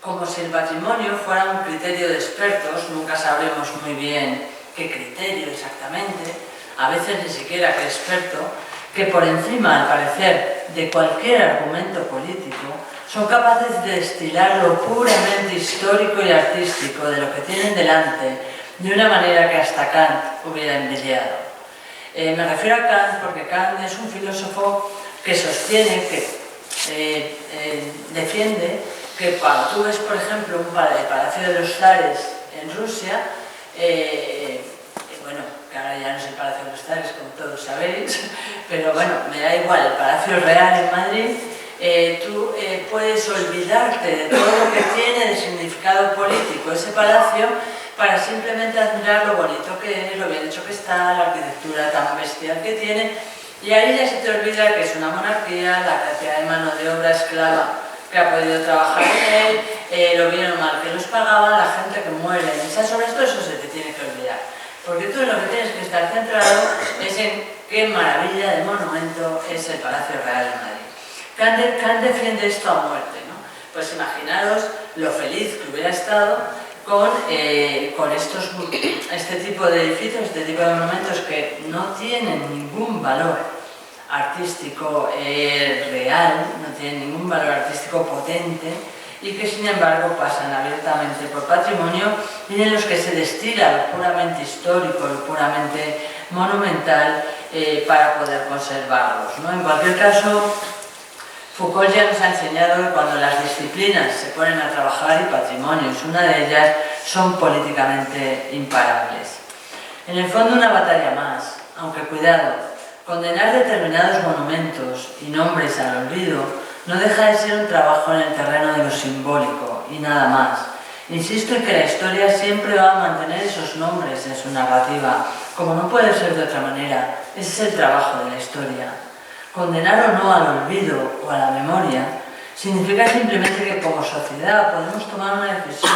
Como si el patrimonio fuera un criterio de expertos, nunca sabremos muy bien qué criterio exactamente, a veces ni siquiera qué experto, que por encima, al parecer, de cualquier argumento político, son capaces de destilar lo puramente histórico y artístico de lo que tienen delante, de una manera que hasta Kant hubiera envidiado. Me refiero a Kant porque Kant es un filósofo que sostiene, que defiende que cuando tú ves, por ejemplo, el Palacio de los Zares en Rusia, bueno, que ahora ya no es el Palacio de los Zares, como todos sabéis, pero bueno, me da igual, el Palacio Real en Madrid, tú puedes olvidarte de todo lo que tiene de significado político ese palacio para simplemente admirar lo bonito que es, lo bien hecho que está, la arquitectura tan bestial que tiene, y ahí ya se te olvida que es una monarquía, la cantidad de mano de obra esclava que ha podido trabajar en él, lo bien o mal que los pagaban, la gente que muere, y sobre esto eso se te tiene que olvidar. Porque tú lo que tienes que estar centrado es en qué maravilla de monumento es el Palacio Real de Madrid. Kant defiende esto a muerte, ¿no? Pues imaginaros lo feliz que hubiera estado con este tipo de edificios, este tipo de monumentos que no tienen ningún valor artístico real, no tienen ningún valor artístico potente y que sin embargo pasan abiertamente por patrimonio y en los que se destila lo puramente histórico, lo puramente monumental para poder conservarlos, ¿no? En cualquier caso, Foucault ya nos ha enseñado que cuando las disciplinas se ponen a trabajar y patrimonio es una de ellas, son políticamente imparables. En el fondo una batalla más, aunque cuidado, condenar determinados monumentos y nombres al olvido no deja de ser un trabajo en el terreno de lo simbólico y nada más. Insisto en que la historia siempre va a mantener esos nombres en su narrativa, como no puede ser de otra manera. Ese es el trabajo de la historia. Condenar o no al olvido o a la memoria significa simplemente que como sociedad podemos tomar una decisión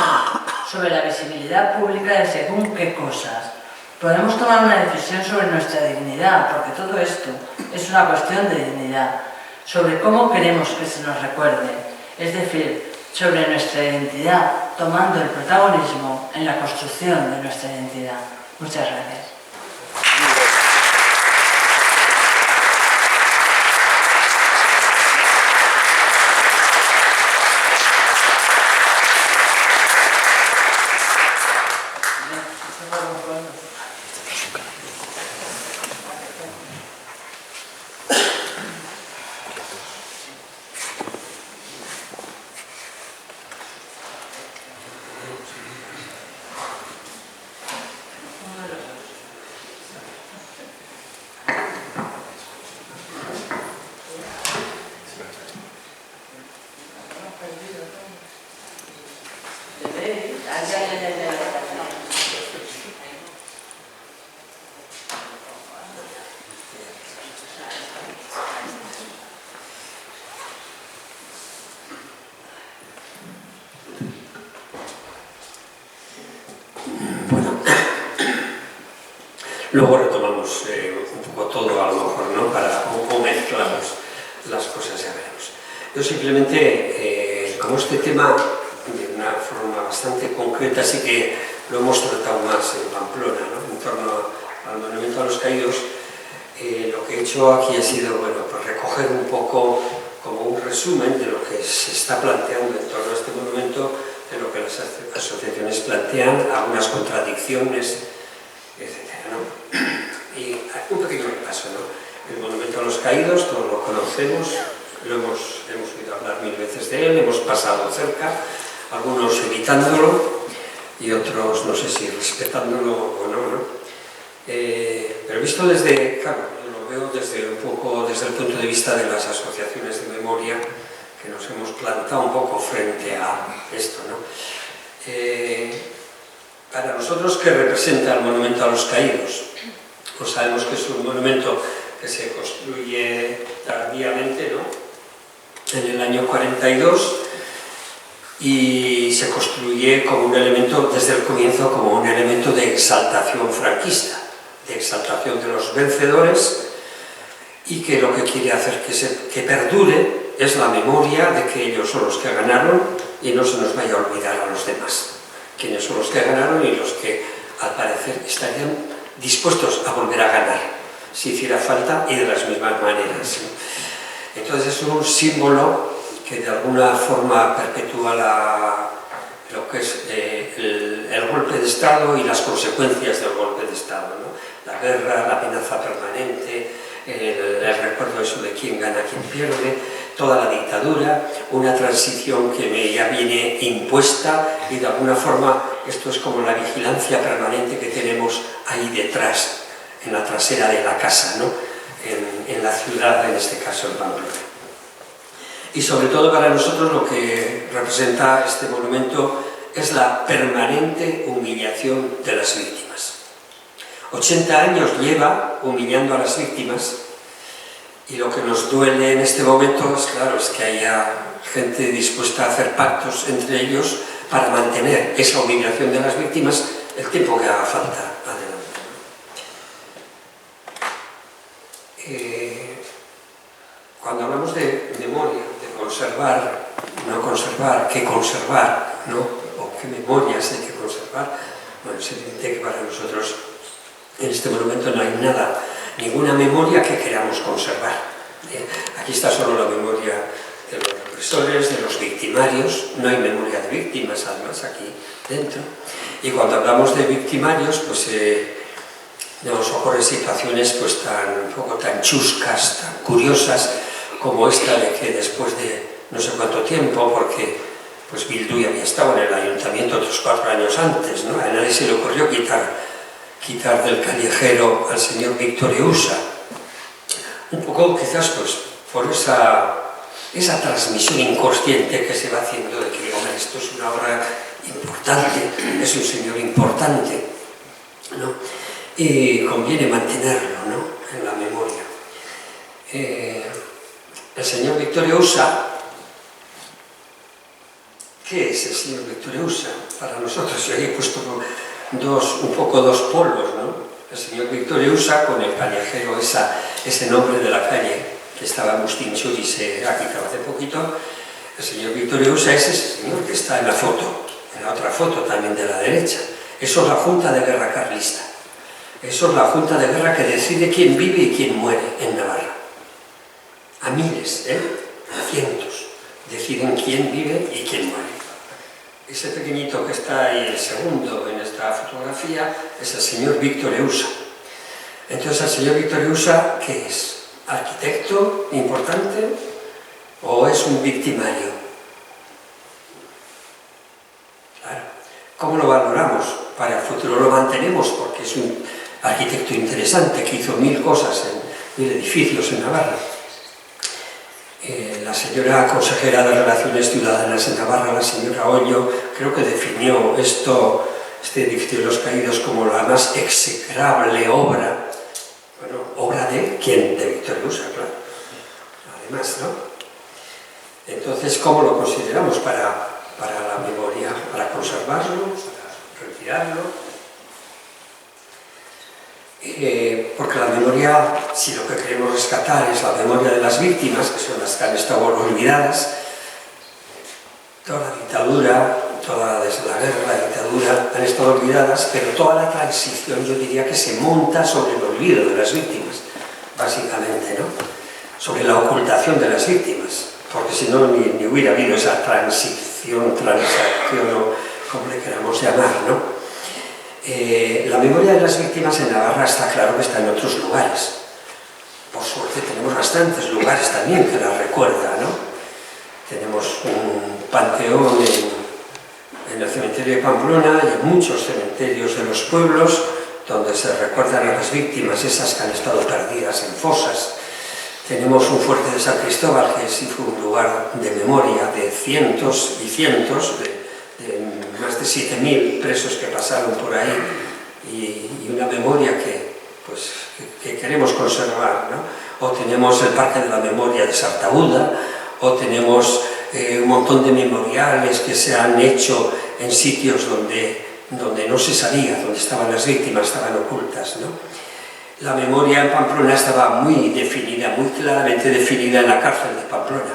sobre la visibilidad pública de según qué cosas. Podemos tomar una decisión sobre nuestra dignidad, porque todo esto es una cuestión de dignidad, sobre cómo queremos que se nos recuerde, es decir, sobre nuestra identidad, tomando el protagonismo en la construcción de nuestra identidad. Muchas gracias. Luego retomamos un poco todo, a lo mejor, ¿no? O mezclamos las cosas, ya veremos. Yo simplemente, como este tema, de una forma bastante concreta, sí que lo hemos tratado más en Pamplona, ¿no? En torno al Monumento a los Caídos, lo que he hecho aquí ha sido, bueno, pues recoger un poco como un resumen de lo que se está planteando en torno a este monumento, de lo que las asociaciones plantean, algunas contradicciones, etcétera, ¿no? Y un pequeño repaso, ¿no? El Monumento a los Caídos, todos lo conocemos, hemos oído hablar mil veces de él, hemos pasado cerca, algunos evitándolo y otros, no sé si respetándolo o no, ¿no? Pero visto desde, claro, lo veo desde un poco desde el punto de vista de las asociaciones de memoria, que nos hemos plantado un poco frente a esto, ¿no? Para nosotros, ¿qué representa el Monumento a los Caídos? Pues sabemos que es un monumento que se construye tardíamente, ¿no? En el año 42, y se construye como un elemento, desde el comienzo, como un elemento de exaltación franquista, de exaltación de los vencedores, y que lo que quiere hacer que perdure es la memoria de que ellos son los que ganaron y no se nos vaya a olvidar a los demás. Quiénes son los que ganaron y los que, al parecer, estarían dispuestos a volver a ganar, si hiciera falta y de las mismas maneras. Entonces es un símbolo que de alguna forma perpetúa lo que es el golpe de Estado y las consecuencias del golpe de Estado, ¿no? La guerra, la amenaza permanente, el recuerdo eso de quién gana, quién pierde, toda la dictadura, una transición que ya viene impuesta y de alguna forma esto es como la vigilancia permanente que tenemos ahí detrás, en la trasera de la casa, ¿no? En la ciudad, en este caso en Pamplona. Y sobre todo para nosotros lo que representa este monumento es la permanente humillación de las víctimas. 80 años lleva humillando a las víctimas y lo que nos duele en este momento es, claro, es que haya gente dispuesta a hacer pactos entre ellos para mantener esa humillación de las víctimas el tiempo que haga falta adelante. Cuando hablamos de memoria, de conservar, no conservar, que conservar, ¿no? O qué memorias hay que conservar, bueno, es evidente que para nosotros en este monumento no hay nada, ninguna memoria que queramos conservar. Aquí está solo la memoria de los represores, de los victimarios, no hay memoria de víctimas además aquí dentro. Y cuando hablamos de victimarios, pues nos ocurren situaciones pues un poco tan chuscas, tan curiosas, como esta de que después de no sé cuánto tiempo, porque pues Bildu ya había estado en el ayuntamiento otros 4 años antes, ¿no? A nadie se le ocurrió quitar del callejero al señor Víctor Eusa. Un poco quizás pues por esa esa transmisión inconsciente que se va haciendo de que, hombre, esto es una obra importante, es un señor importante, ¿no? Y conviene mantenerlo, ¿no?, en la memoria. El señor Vittorio Usa, ¿qué es el señor Vittorio Usa? Para nosotros, yo he puesto un poco dos polvos, ¿no? El señor Vittorio Usa, con el callejero, ese nombre de la calle que estaba Agustín Churi, se ha quitado hace poquito. El señor Vittorio Usa es ese señor que está en la foto, en la otra foto también de la derecha. Eso es la Junta de Guerra Carlista. Eso es la Junta de Guerra que decide quién vive y quién muere en Navarra. A miles, a cientos, deciden quién vive y quién muere. Ese pequeñito que está ahí, el segundo en esta fotografía, es el señor Vittorio Usa. Entonces, el señor Vittorio Usa, ¿qué es? ¿Arquitecto importante o es un victimario? Claro. ¿Cómo lo valoramos? Para el futuro lo mantenemos porque es un arquitecto interesante que hizo 1000 cosas en 1000 edificios en Navarra. La señora consejera de Relaciones Ciudadanas en Navarra, la señora Ollo, creo que definió este edificio de los Caídos como la más execrable obra. Bueno, ¿obra de quién? De Vittorio Usa, claro. Además, ¿no? Entonces, ¿cómo lo consideramos para la memoria? ¿Para conservarlo? ¿Para retirarlo? Porque la memoria, si lo que queremos rescatar es la memoria de las víctimas, que son las que han estado olvidadas, toda la dictadura, desde la guerra, la dictadura, han estado olvidadas, pero toda la transición yo diría que se monta sobre el olvido de las víctimas, básicamente, ¿no? Sobre la ocultación de las víctimas, porque si no ni hubiera habido esa transacción o como le queramos llamar, ¿no? La memoria de las víctimas en Navarra está claro que está en otros lugares. Por suerte tenemos bastantes lugares también que la recuerdan, ¿no? Tenemos un panteón en el cementerio de Pamplona y en muchos cementerios de los pueblos donde se recuerdan a las víctimas, esas que han estado perdidas en fosas. Tenemos un fuerte de San Cristóbal, que sí fue un lugar de memoria de cientos y cientos, de más de 7000 presos que pasaron por ahí y una memoria que queremos conservar, ¿no? O tenemos el Parque de la Memoria de Sartaúda, o tenemos un montón de memoriales que se han hecho en sitios donde no se sabía, donde estaban las víctimas, estaban ocultas, ¿no? La memoria en Pamplona estaba muy definida, muy claramente definida en la cárcel de Pamplona.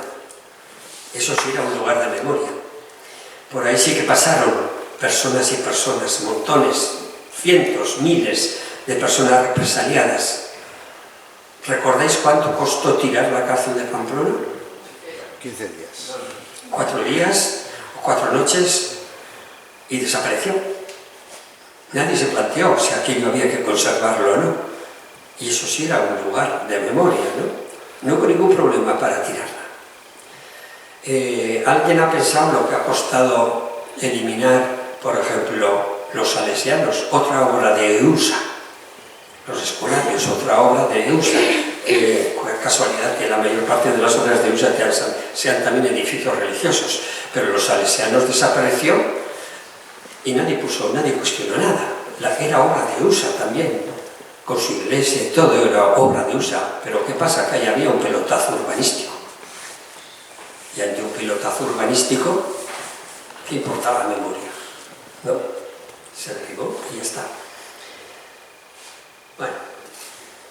Eso sí era un lugar de memoria. Por ahí sí que pasaron personas y personas, montones, cientos, miles de personas represaliadas. ¿Recordáis cuánto costó tirar la cárcel de Pamplona? 15 días. 4 días o 4 noches y desapareció. Nadie se planteó si aquello había que conservarlo o no. Y eso sí era un lugar de memoria, ¿no? No hubo ningún problema para tirarla. ¿Alguien ha pensado lo que ha costado eliminar, por ejemplo, los salesianos? Otra obra de Eusa. Los escolarios, otra obra de Eusa. Casualidad que la mayor parte de las obras de Eusa sean también edificios religiosos, pero los salesianos desapareció y nadie cuestionó nada. Era obra de Eusa también, ¿no? Con su iglesia y todo era obra de Eusa, pero ¿qué pasa? Que ahí había un pelotazo urbanístico. Y ante un pilotazo urbanístico, ¿qué importaba la memoria? ¿No? Se derribó y ya está. Bueno,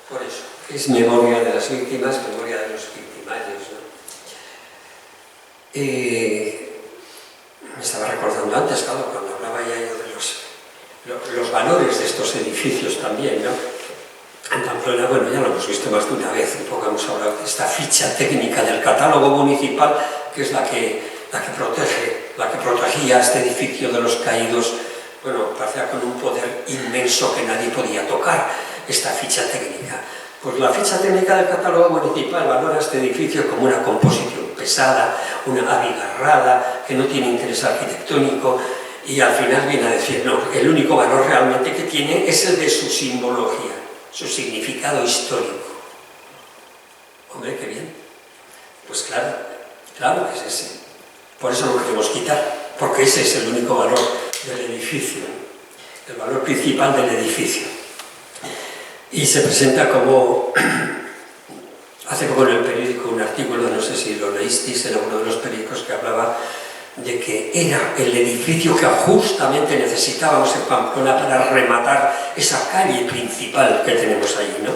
por eso, es memoria de las víctimas, memoria de los victimarios, ¿no? Me estaba recordando antes, claro, cuando hablaba ya yo de los valores de estos edificios también, ¿no? En Pamplona, bueno, ya lo hemos visto más de una vez, un poco hemos hablado de esta ficha técnica del catálogo municipal, que es la que protegía este edificio de los caídos, bueno, parecía con un poder inmenso que nadie podía tocar, esta ficha técnica. Pues la ficha técnica del catálogo municipal valora este edificio como una composición pesada, una abigarrada, que no tiene interés arquitectónico, y al final viene a decir, no, el único valor realmente que tiene es el de su simbología, su significado histórico. Hombre, qué bien. Pues claro, Claro que es ese. Por eso lo queremos quitar, porque ese es el único valor del edificio, el valor principal del edificio. Y se presenta como, hace poco en el periódico un artículo, no sé si lo leísteis, en uno de los periódicos, que hablaba de que era el edificio que justamente necesitábamos en Pamplona para rematar esa calle principal que tenemos allí, ¿no?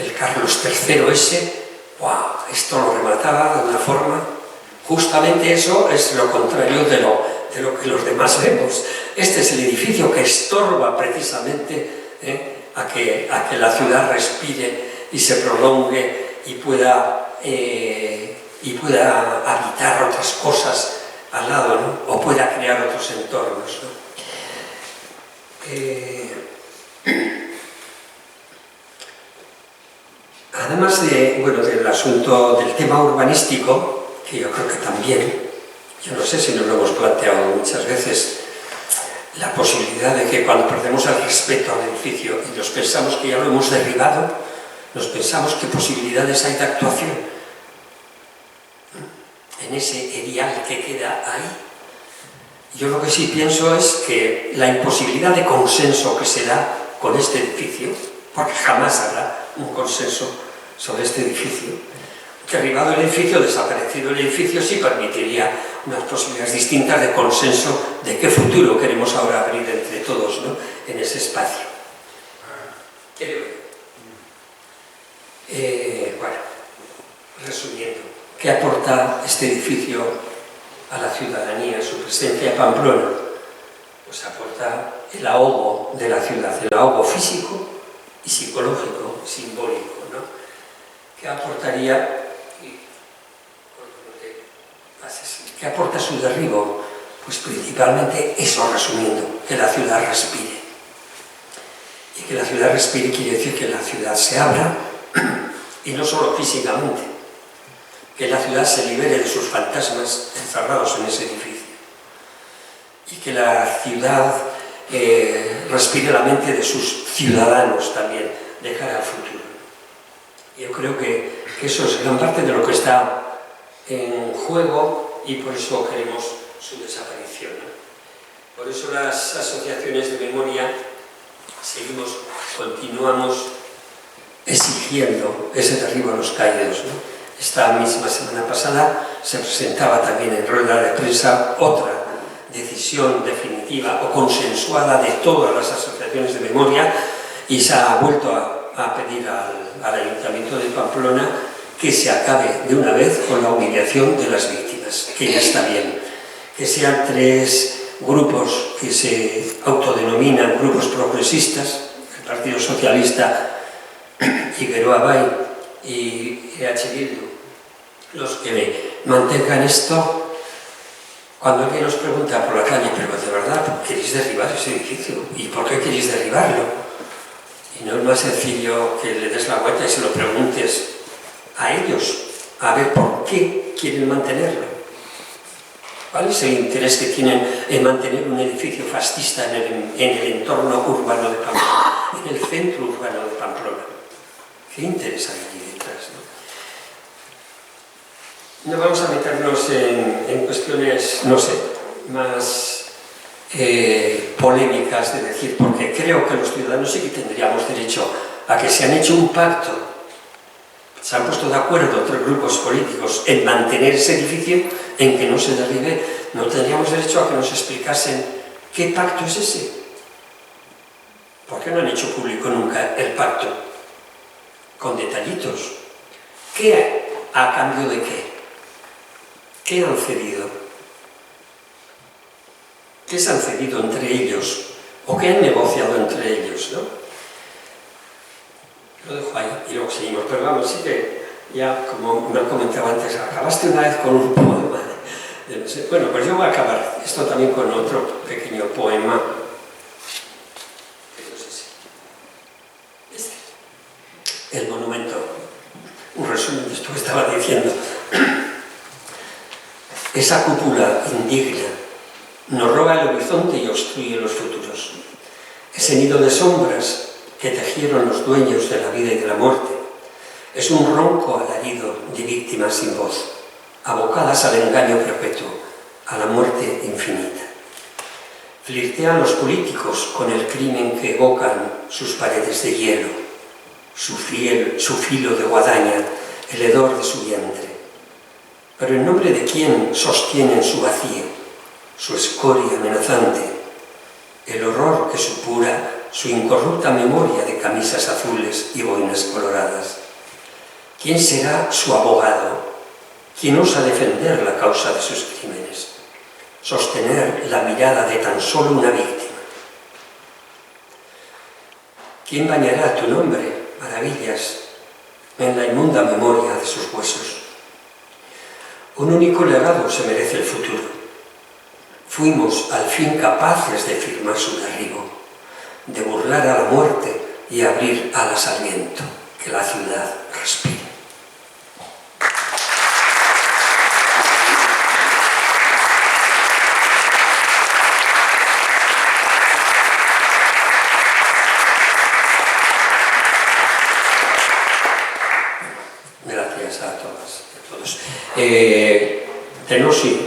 El Carlos III ese, ¡wow!, esto lo remataba de una forma. Justamente eso es lo contrario de lo que los demás vemos. Este es el edificio que estorba precisamente a que la ciudad respire y se prolongue y pueda habitar otras cosas al lado, ¿no? O pueda crear otros entornos, ¿no? Además del asunto del tema urbanístico, que yo creo que también, yo no sé si nos lo hemos planteado muchas veces, la posibilidad de que cuando perdemos el respeto al edificio y nos pensamos que ya lo hemos derribado, nos pensamos qué posibilidades hay de actuación en ese erial que queda ahí. Yo lo que sí pienso es que la imposibilidad de consenso que se da con este edificio, porque jamás habrá un consenso sobre este edificio, derribado el edificio, desaparecido el edificio, sí permitiría unas posibilidades distintas de consenso de qué futuro queremos ahora abrir entre todos, ¿no?, en ese espacio. Bueno, resumiendo, ¿qué aporta este edificio a la ciudadanía, su presencia en Pamplona? Pues aporta el ahogo de la ciudad, el ahogo físico y psicológico, simbólico, ¿no? ¿Qué aportaría? ¿Qué aporta su derribo? Pues principalmente eso, resumiendo, que la ciudad respire. Y que la ciudad respire quiere decir que la ciudad se abra, y no solo físicamente, que la ciudad se libere de sus fantasmas encerrados en ese edificio. Y que la ciudad respire la mente de sus ciudadanos también, de cara al futuro. Yo creo que eso es gran parte de lo que está en juego, y por eso queremos su desaparición, ¿no? Por eso las asociaciones de memoria continuamos exigiendo ese derribo a los caídos, ¿no? Esta misma semana pasada se presentaba también en rueda de prensa otra decisión definitiva o consensuada de todas las asociaciones de memoria, y se ha vuelto a pedir al Ayuntamiento de Pamplona que se acabe de una vez con la humillación de las víctimas, que ya está bien, que sean 3 grupos que se autodenominan grupos progresistas, el Partido Socialista y Geroa Bai y EH Bildu, los que mantengan esto. Cuando alguien nos pregunta por la calle, pero de verdad, ¿por qué queréis derribar ese edificio? ¿Y por qué queréis derribarlo? Y no es más sencillo que le des la vuelta y se lo preguntes a ellos, a ver por qué quieren mantenerlo. ¿Cuál es el interés que tienen en mantener un edificio fascista en el entorno urbano de Pamplona, en el centro urbano de Pamplona? ¿Qué interés hay allí detrás, no? No vamos a meternos en cuestiones, no sé, más polémicas de decir, porque creo que los ciudadanos sí que tendríamos derecho a que se han hecho un pacto, se han puesto de acuerdo 3 grupos políticos en mantener ese edificio, en que no se derribe. No tendríamos derecho a que nos explicasen qué pacto es ese. ¿Por qué no han hecho público nunca el pacto? Con detallitos. ¿Qué a cambio de qué? ¿Qué han cedido? ¿Qué se han cedido entre ellos? ¿O qué han negociado entre ellos, no? Lo dejo ahí y luego seguimos. Pero vamos, sí que ya, como me han comentado antes, acabaste una vez con un poema. Bueno, pues yo voy a acabar esto también con otro pequeño poema. El monumento. Un resumen de esto que estaba diciendo. Esa cúpula indigna nos roba el horizonte y obstruye los futuros. Ese nido de sombras que tejieron los dueños de la vida y de la muerte es un ronco alarido de víctimas sin voz. abocadas al engaño perpetuo, a la muerte infinita. Flirtean los políticos con el crimen que evocan sus paredes de hielo, su filo de guadaña, el hedor de su vientre. Pero en nombre de quién sostienen su vacío, su escoria amenazante, el horror que supura su incorrupta memoria de camisas azules y boinas coloradas. ¿Quién será su abogado? ¿Quién osa defender la causa de sus crímenes? Sostener la mirada de tan solo una víctima. ¿Quién bañará tu nombre, maravillas, en la inmunda memoria de sus huesos? Un único legado se merece el futuro. Fuimos al fin capaces de firmar su derribo, de burlar a la muerte y abrir alas al viento, que la ciudad respire. Gracias a todas y a todos.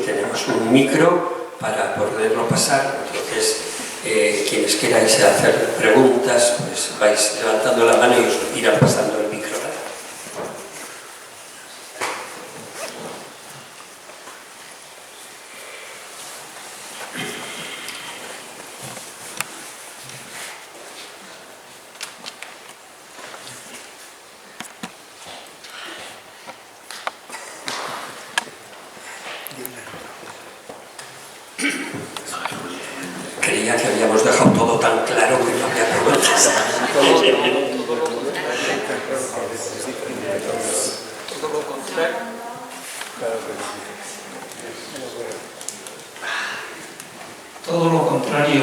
Tenemos un micro para poderlo pasar, entonces quienes queráis hacer preguntas, pues vais levantando la mano y os irán pasando el micro. Creía que habíamos dejado todo tan claro que no había preguntas. Todo lo contrario.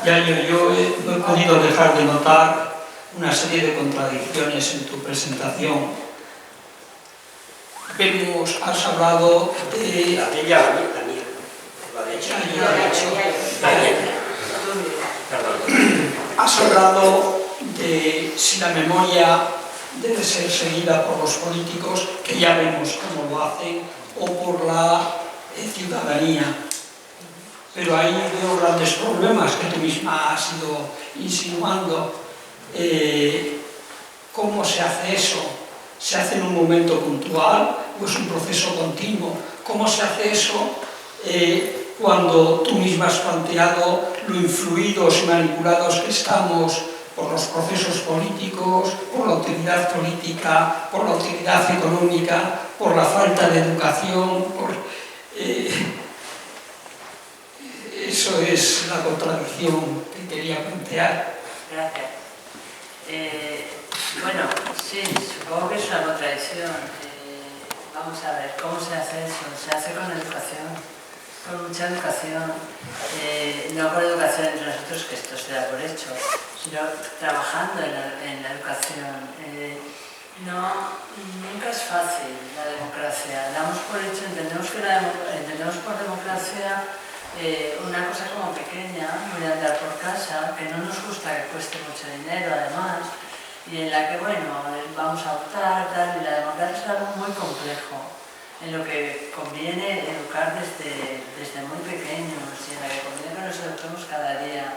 Ya yo no he podido dejar de notar una serie de contradicciones en tu presentación. Has hablado de... Has hablado de si la memoria debe ser seguida por los políticos, que ya vemos cómo lo hacen, o por la ciudadanía. Pero ahí veo grandes problemas que tú misma has ido insinuando. ¿Cómo se hace eso? ¿Se hace en un momento puntual o es un proceso continuo? ¿Cómo se hace eso cuando tú misma has planteado lo influidos y manipulados que estamos por los procesos políticos, por la utilidad política, por la utilidad económica, por la falta de educación? Eso es la contradicción que quería plantear. Gracias. Bueno, sí, supongo que es una contradicción. Vamos a ver, ¿cómo se hace eso? Se hace con educación, con mucha educación. No con educación entre nosotros, que esto se da por hecho, sino trabajando en la educación. Nunca es fácil la democracia. Damos por hecho, entendemos por democracia una cosa como pequeña, muy de andar por casa, que no nos gusta que cueste mucho dinero además, y en la que, bueno, vamos a optar, tal, y la democracia es algo muy complejo, en lo que conviene educar desde muy pequeños, y en la que conviene que nos eduquemos cada día.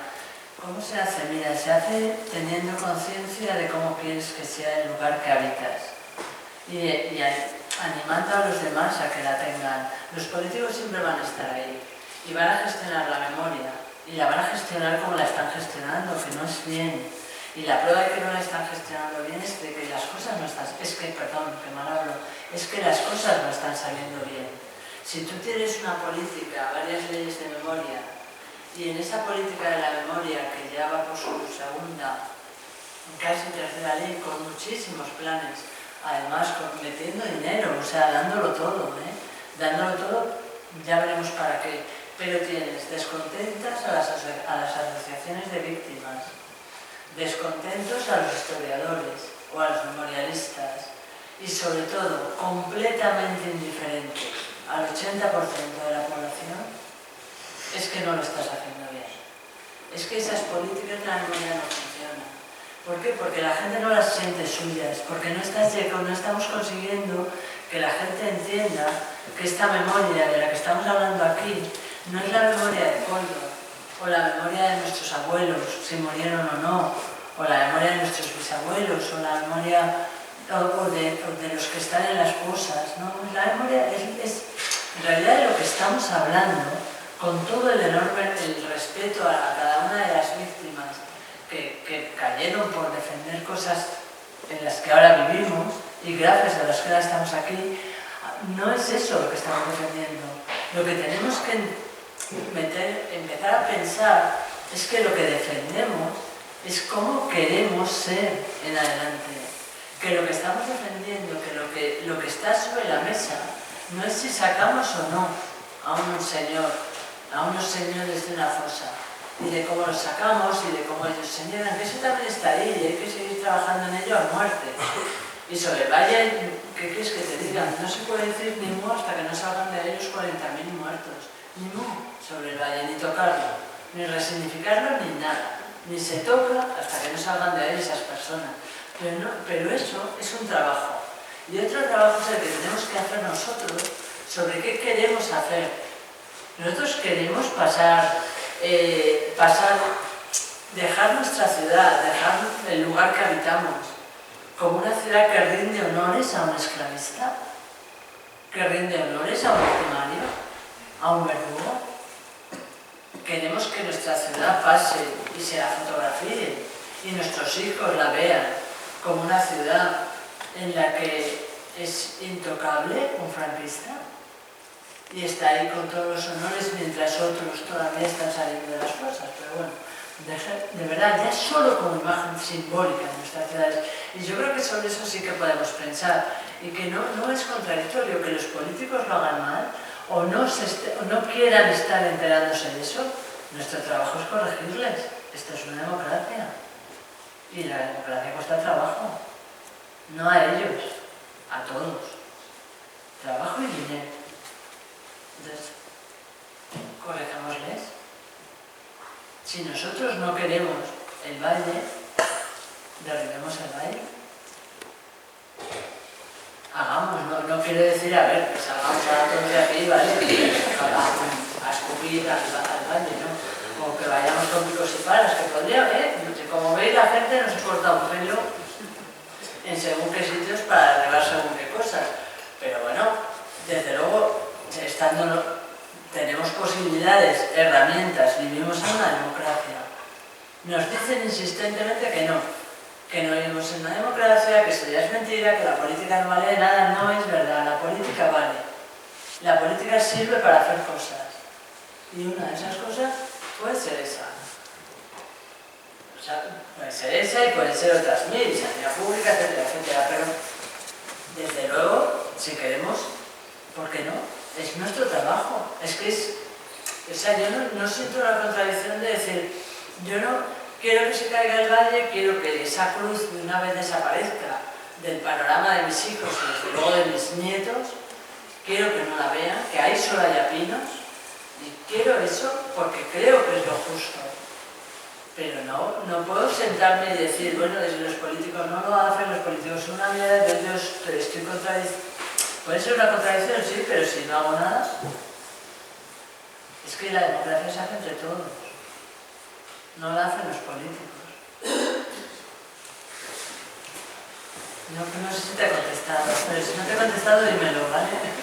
¿Cómo se hace? Mira, se hace teniendo conciencia de cómo quieres que sea el lugar que habitas, y animando a los demás a que la tengan. Los políticos siempre van a estar ahí, y van a gestionar la memoria, y la van a gestionar como la están gestionando, que no es bien. Y la prueba de que no la están gestionando bien es de que las cosas no están... es que las cosas no están saliendo bien. Si tú tienes una política, varias leyes de memoria, y en esa política de la memoria, que ya va por su segunda, casi tercera ley, con muchísimos planes, además metiendo dinero, o sea, dándolo todo, dándolo todo, ya veremos para qué. Pero tienes descontentas a las asociaciones de víctimas, descontentos a los historiadores o a los memorialistas, y sobre todo completamente indiferentes al 80% de la población, es que no lo estás haciendo bien. Es que esas políticas de la memoria no funcionan. ¿Por qué? Porque la gente no las siente suyas, porque no estamos consiguiendo que la gente entienda que esta memoria de la que estamos hablando aquí no es la memoria de Córdoba, o la memoria de nuestros abuelos, si murieron o no, o la memoria de nuestros bisabuelos, o la memoria o de los que están en las fosas, ¿no? La memoria es en realidad de lo que estamos hablando, con todo el enorme respeto a cada una de las víctimas que cayeron por defender cosas en las que ahora vivimos y gracias a las que ahora estamos aquí. No es eso lo que estamos defendiendo. Lo que tenemos que empezar a pensar es que lo que defendemos es cómo queremos ser en adelante. Que lo que estamos defendiendo, que lo que está sobre la mesa, no es si sacamos o no a unos señores de una fosa, y de cómo los sacamos y de cómo ellos señalan, que eso también está ahí y hay que seguir trabajando en ello a muerte. Y sobre el Valle, ¿qué quieres que te diga? No se puede decir ni mu hasta que no salgan de ahí los 40.000 muertos. Ni mu sobre el Valle, ni tocarlo, ni resignificarlo, ni nada. Ni se toca hasta que no salgan de ahí esas personas. Pero eso es un trabajo. Y otro trabajo es el que tenemos que hacer nosotros sobre qué queremos hacer. Nosotros queremos dejar nuestra ciudad, dejar el lugar que habitamos, como una ciudad que rinde honores a un esclavista, que rinde honores a un victimario, a un verdugo. Queremos que nuestra ciudad pase y se la fotografíe y nuestros hijos la vean como una ciudad en la que es intocable un franquista y está ahí con todos los honores mientras otros todavía están saliendo de las cosas. Pero bueno, de verdad, ya solo como imagen simbólica de nuestras ciudades. Y yo creo que sobre eso sí que podemos pensar y que no es contradictorio que los políticos lo hagan mal o no quieran estar enterándose de eso. Nuestro trabajo es corregirles. Esto es una democracia y la democracia cuesta trabajo, no a ellos, a todos, trabajo y dinero. Entonces, corrijámosles. Si nosotros no queremos el Valle, derribemos el Valle. Hagamos, no quiero decir, a ver, que salgamos a todos de aquí, ¿vale? A escupir al Valle, ¿no? O que vayamos con picos y palas, que podría haber. Como veis, la gente no se corta un pelo en según qué sitios para arreglar según qué cosas. Pero bueno, desde luego, tenemos posibilidades, herramientas, vivimos en una democracia. Nos dicen insistentemente que no vivimos en una democracia, que eso ya es mentira, que la política no vale de nada. No es verdad, la política vale. La política sirve para hacer cosas. Y una de esas cosas puede ser esa. O sea, puede ser esa y pueden ser otras mil, sanidad pública, etcétera, etcétera. Pero, desde luego, si queremos, ¿por qué no? Es nuestro trabajo. Es que o sea, yo no siento la contradicción de decir, yo no quiero que se caiga el Valle, quiero que esa cruz de una vez desaparezca del panorama de mis hijos y desde luego de mis nietos, quiero que no la vean, que ahí solo haya pinos, y quiero eso porque creo que es lo justo. Pero no puedo sentarme y decir, bueno, desde los políticos no lo hacen, los políticos son una mierda, entonces yo estoy contradiciendo. Puede ser una contradicción, sí, pero si no hago nada, es que la democracia se hace entre todos, no la hacen los políticos. No sé si te he contestado, pero si no te he contestado, dímelo, ¿vale?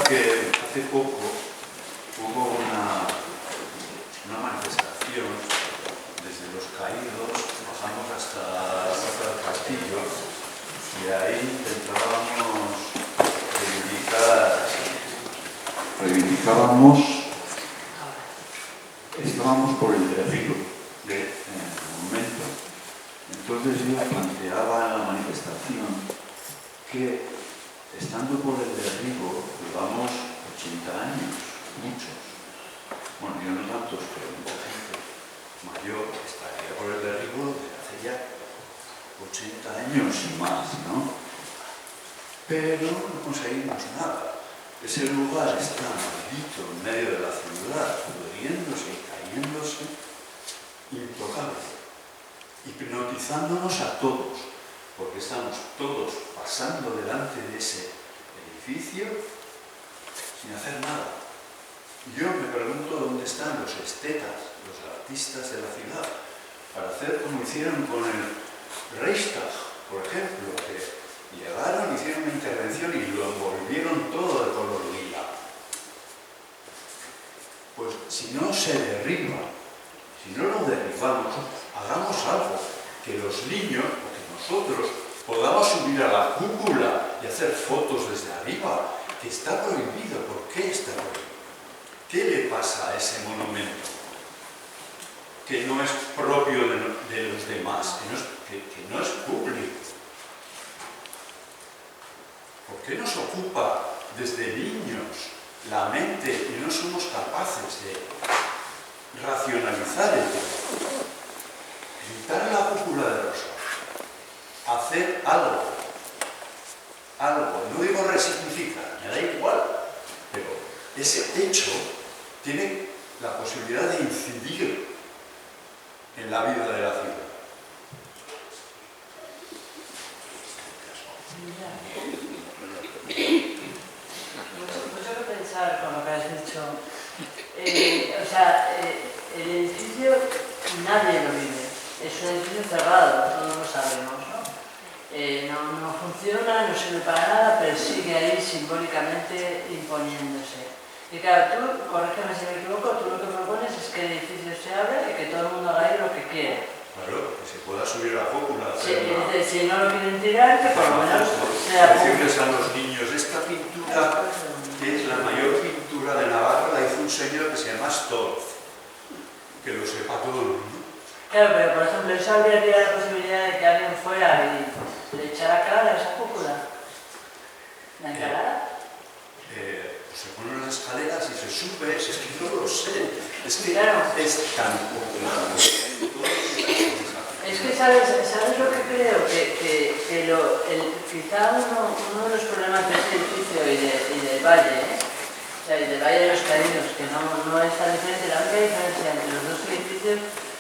Hace poco hubo una manifestación desde Los Caídos, bajamos hasta la Plaza del Castillo y ahí estábamos por el derribo del monumento. Entonces yo planteaba en la manifestación que estando por el derribo llevamos 80 años, muchos. Bueno, yo no tantos, pero mucha gente mayor estaría por el derribo desde hace ya 80 años y más, ¿no? Pero no conseguimos nada. Ese lugar está maldito en medio de la ciudad, pudriéndose y cayéndose, intocable, hipnotizándonos a todos, porque estamos todos pasando delante de ese edificio sin hacer nada. Yo me pregunto dónde están los estetas, los artistas de la ciudad, para hacer como hicieron con el Reichstag, por ejemplo, que llegaron, hicieron una intervención y lo envolvieron todo de color lila. Pues si no se derriba, si no lo derribamos, hagamos algo, que los niños, o que nosotros, podamos subir a la cúpula y hacer fotos desde arriba, que está prohibido. ¿Por qué está prohibido? ¿Qué le pasa a ese monumento? Que no es propio de los demás, que no es público. ¿Por qué nos ocupa desde niños la mente y no somos capaces de racionalizar el tema? Quitar la cúpula de rosa, hacer algo, no digo resignificar, me da igual, pero ese hecho tiene la posibilidad de incidir en la vida de la ciudad. Mucho que pensar con lo que has dicho. El edificio nadie lo vive. Es un edificio cerrado, todos lo sabemos, ¿no? No funciona, no sirve para nada, pero sigue ahí simbólicamente imponiéndose. Y claro, tú, corrígeme si me equivoco, tú lo que propones es que el edificio se abra y que todo el mundo haga ahí lo que quiera. Claro, que se pueda subir a la cúpula. Si no lo quieren tirar, que por lo menos sea decirles a los niños, esta pintura, que es la mayor pintura de Navarra, la hizo un señor que se llama Storz, que lo sepa todo el mundo. Claro, pero por ejemplo, eso habría que dar la posibilidad de que alguien fuera y le echara cara a esa cúpula. ¿La encarada? Pues se ponen las escaleras y se sube, es que no lo sé. Es que claro. Es tan complicado. Es que ¿sabes lo que creo? Quizá uno de los problemas de este edificio y del Valle, o sea, y del Valle de los Caídos, que no es tan diferente, la única diferencia entre los dos edificios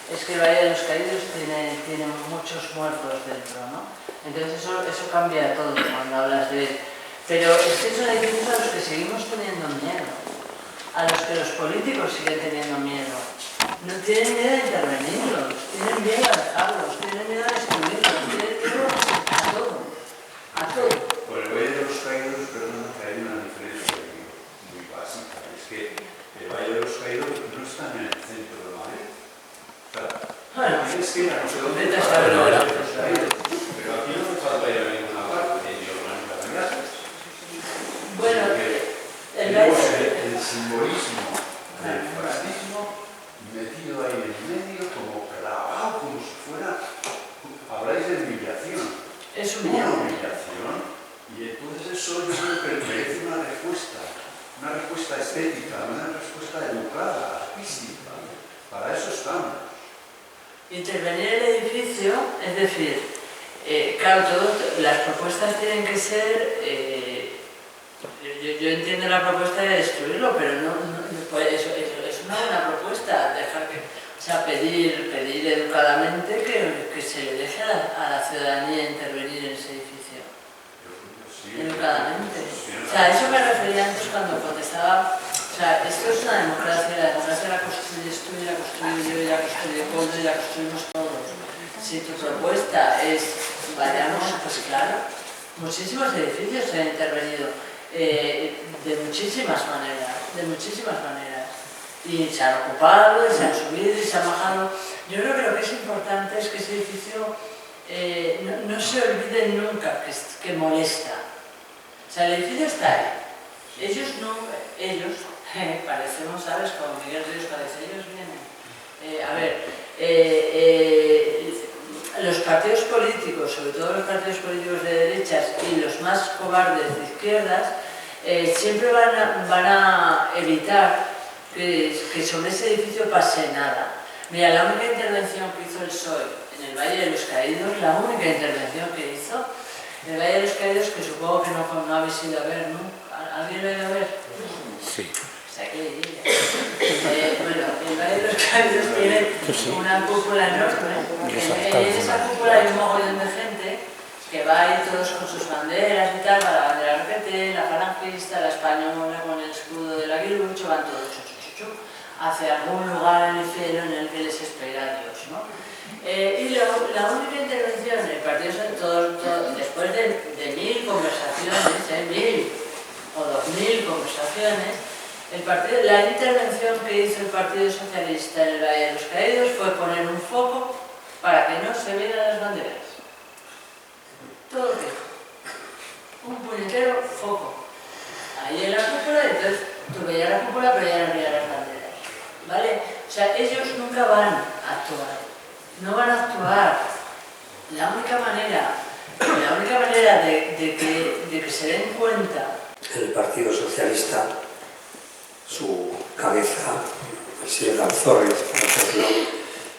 es que el Valle de los Caídos tiene muchos muertos dentro, ¿no? Entonces eso cambia todo cuando hablas de él. Pero es que son edificios a los que seguimos teniendo miedo, a los que los políticos siguen teniendo miedo. No tienen miedo de intervenirlos, tienen miedo a dejarlos, tienen miedo a destruirlos, tienen miedo a todo, a todo. Por el Valle de los Caídos, perdón, que hay una diferencia muy básica, es que el Valle de los Caídos no está en el centro de Madrid. O sea, bueno, tienes que ir a no sé dónde, está pero aquí no hace falta ir a ninguna parte, ni organizar. Bueno, tenemos el simbolismo del fascismo metido ahí en medio, como clavado, como si fuera. Habláis de humillación. Es una humillación, y entonces eso yo creo que merece una respuesta estética, una respuesta educada, artística. Para eso estamos. Intervenir el edificio, es decir, claro, las propuestas tienen que ser. Yo entiendo la propuesta de destruirlo, pero pues es una buena propuesta, pedir educadamente que se le deje a la ciudadanía intervenir en ese edificio. Sí, educadamente. A eso me refería antes cuando contestaba. Esto es una democracia, la democracia la construyes tú y la construyo yo y la construye Coldo y la construimos todos. Si tu propuesta es, vayamos, pues claro, muchísimos edificios se han intervenido. De muchísimas maneras, y se han ocupado, y se han subido y se han bajado. Yo creo que lo que es importante es que ese edificio no se olvide nunca que molesta. O sea, el edificio está ahí, ellos parecemos, ¿sabes? Como Miguel Ríos parece, ellos vienen. Los partidos políticos, sobre todo los partidos políticos de derechas y los más cobardes de izquierdas, siempre van a evitar que sobre ese edificio pase nada. Mira, la única intervención que hizo el PSOE en el Valle de los Caídos, la única intervención que hizo en el Valle de los Caídos, que supongo que no habéis ido a ver, ¿no? ¿Alguien lo ha ido a ver? Sí. O sea, que bueno, el Valle de los Caídos tiene una cúpula enorme. En esa cúpula hay un mogollón de gente que va ahí todos con sus banderas y tal, la bandera RPT, la falangista, la española con el escudo del aguilucho, van todos hacia algún lugar en el cielo en el que les espera Dios, ¿no? Y la única intervención del Partido Socialista, después de 1000 conversaciones, 1000 o 2000 conversaciones, la intervención que hizo el Partido Socialista en el Valle de los Caídos fue poner un foco para que no se vieran las banderas. Todo fijo. Un puñetero foco. Ahí en la cúpula, entonces tú veías la cúpula, pero ya no veías las banderas. ¿Vale? O sea, ellos nunca van a actuar. No van a actuar. La única manera de que se den cuenta. El Partido Socialista, su cabeza, el señor Alzorriz, por ejemplo,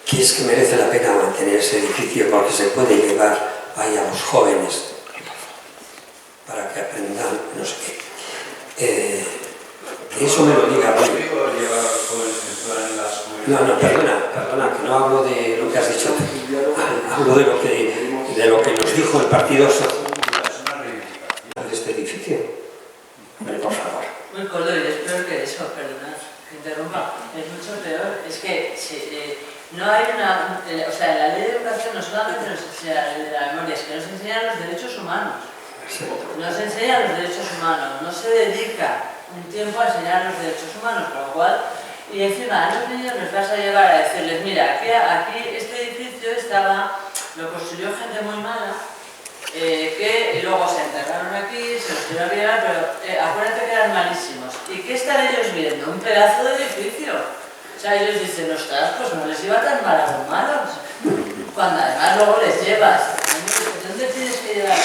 que es que merece la pena mantener ese edificio porque se puede llevar ahí a los jóvenes para que aprendan no sé qué. Que eso me lo diga hoy. No, perdona, que no hablo de lo que has dicho. Hablo de lo que nos dijo el Partido Socialista de este edificio. Hombre, por favor. Muy corto, y es peor que eso, perdonad, que interrumpa. Es mucho peor. Es que no hay una... O sea, la ley de educación no solamente nos enseña la ley de la memoria, es que nos enseña los derechos humanos. Nos enseña los derechos humanos, no se dedica un tiempo a enseñar los derechos humanos, con lo cual, y encima a los niños nos vas a llevar a decirles, mira, aquí este edificio lo construyó gente muy mala, que luego se enterraron aquí, se los quiero llevar, pero acuérdate que eran malísimos. ¿Y qué están ellos viendo? Un pedazo de edificio. O sea, ellos dicen, ostras, pues no les iba tan mal a los malos. Cuando además luego les llevas, ¿dónde tienes que llevar?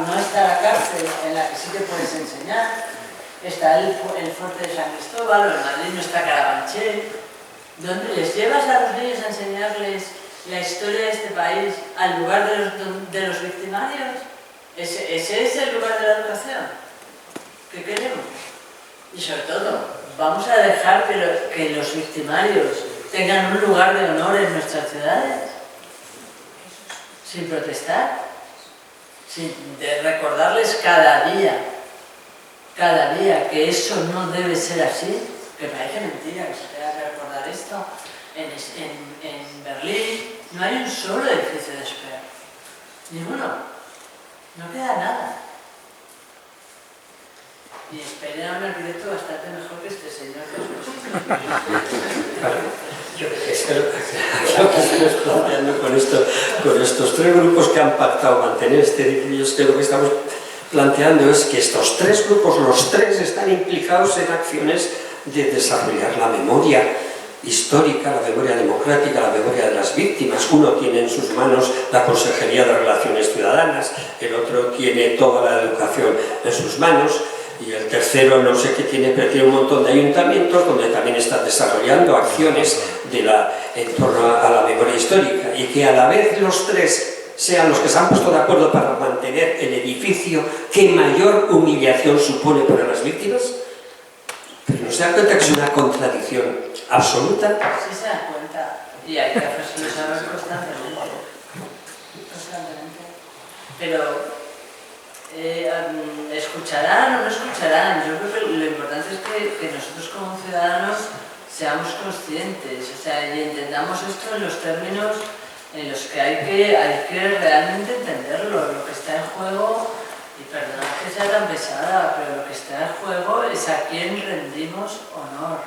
No está la cárcel en la que sí te puedes enseñar. Está el fuerte de San Cristóbal, o en Madrid no está Carabanchel. ¿Dónde les llevas a los niños a enseñarles la historia de este país al lugar de los victimarios? Ese es el lugar de la educación. ¿Qué queremos? Y sobre todo, vamos a dejar que los victimarios tengan un lugar de honor en nuestras ciudades, sin protestar, sin recordarles cada día que eso no debe ser así, que parece mentira que se tenga que recordar esto. En Berlín no hay un solo edificio de Speer, ninguno, no queda nada. Y Speer era un arquitecto bastante mejor que este señor Es que lo que estamos planteando con estos tres grupos que han pactado mantener este edificio, es que lo que estamos planteando es que estos tres grupos, los tres, están implicados en acciones de desarrollar la memoria histórica, la memoria democrática, la memoria de las víctimas. Uno tiene en sus manos la Consejería de Relaciones Ciudadanas, el otro tiene toda la educación en sus manos, y el tercero no sé qué tiene, pero tiene un montón de ayuntamientos donde también están desarrollando acciones en torno a la memoria histórica, y que a la vez los tres sean los que se han puesto de acuerdo para mantener el edificio que mayor humillación supone para las víctimas. Pero no se dan cuenta que es una contradicción absoluta. Sí se dan cuenta, y hay que hacerse saber constantemente. Pero escucharán o no escucharán. Yo creo que lo importante es que nosotros como ciudadanos seamos conscientes, o sea, y entendamos esto en los términos en los que hay que realmente entenderlo. Lo que está en juego, y perdonad que sea tan pesada, pero lo que está en juego es a quién rendimos honor,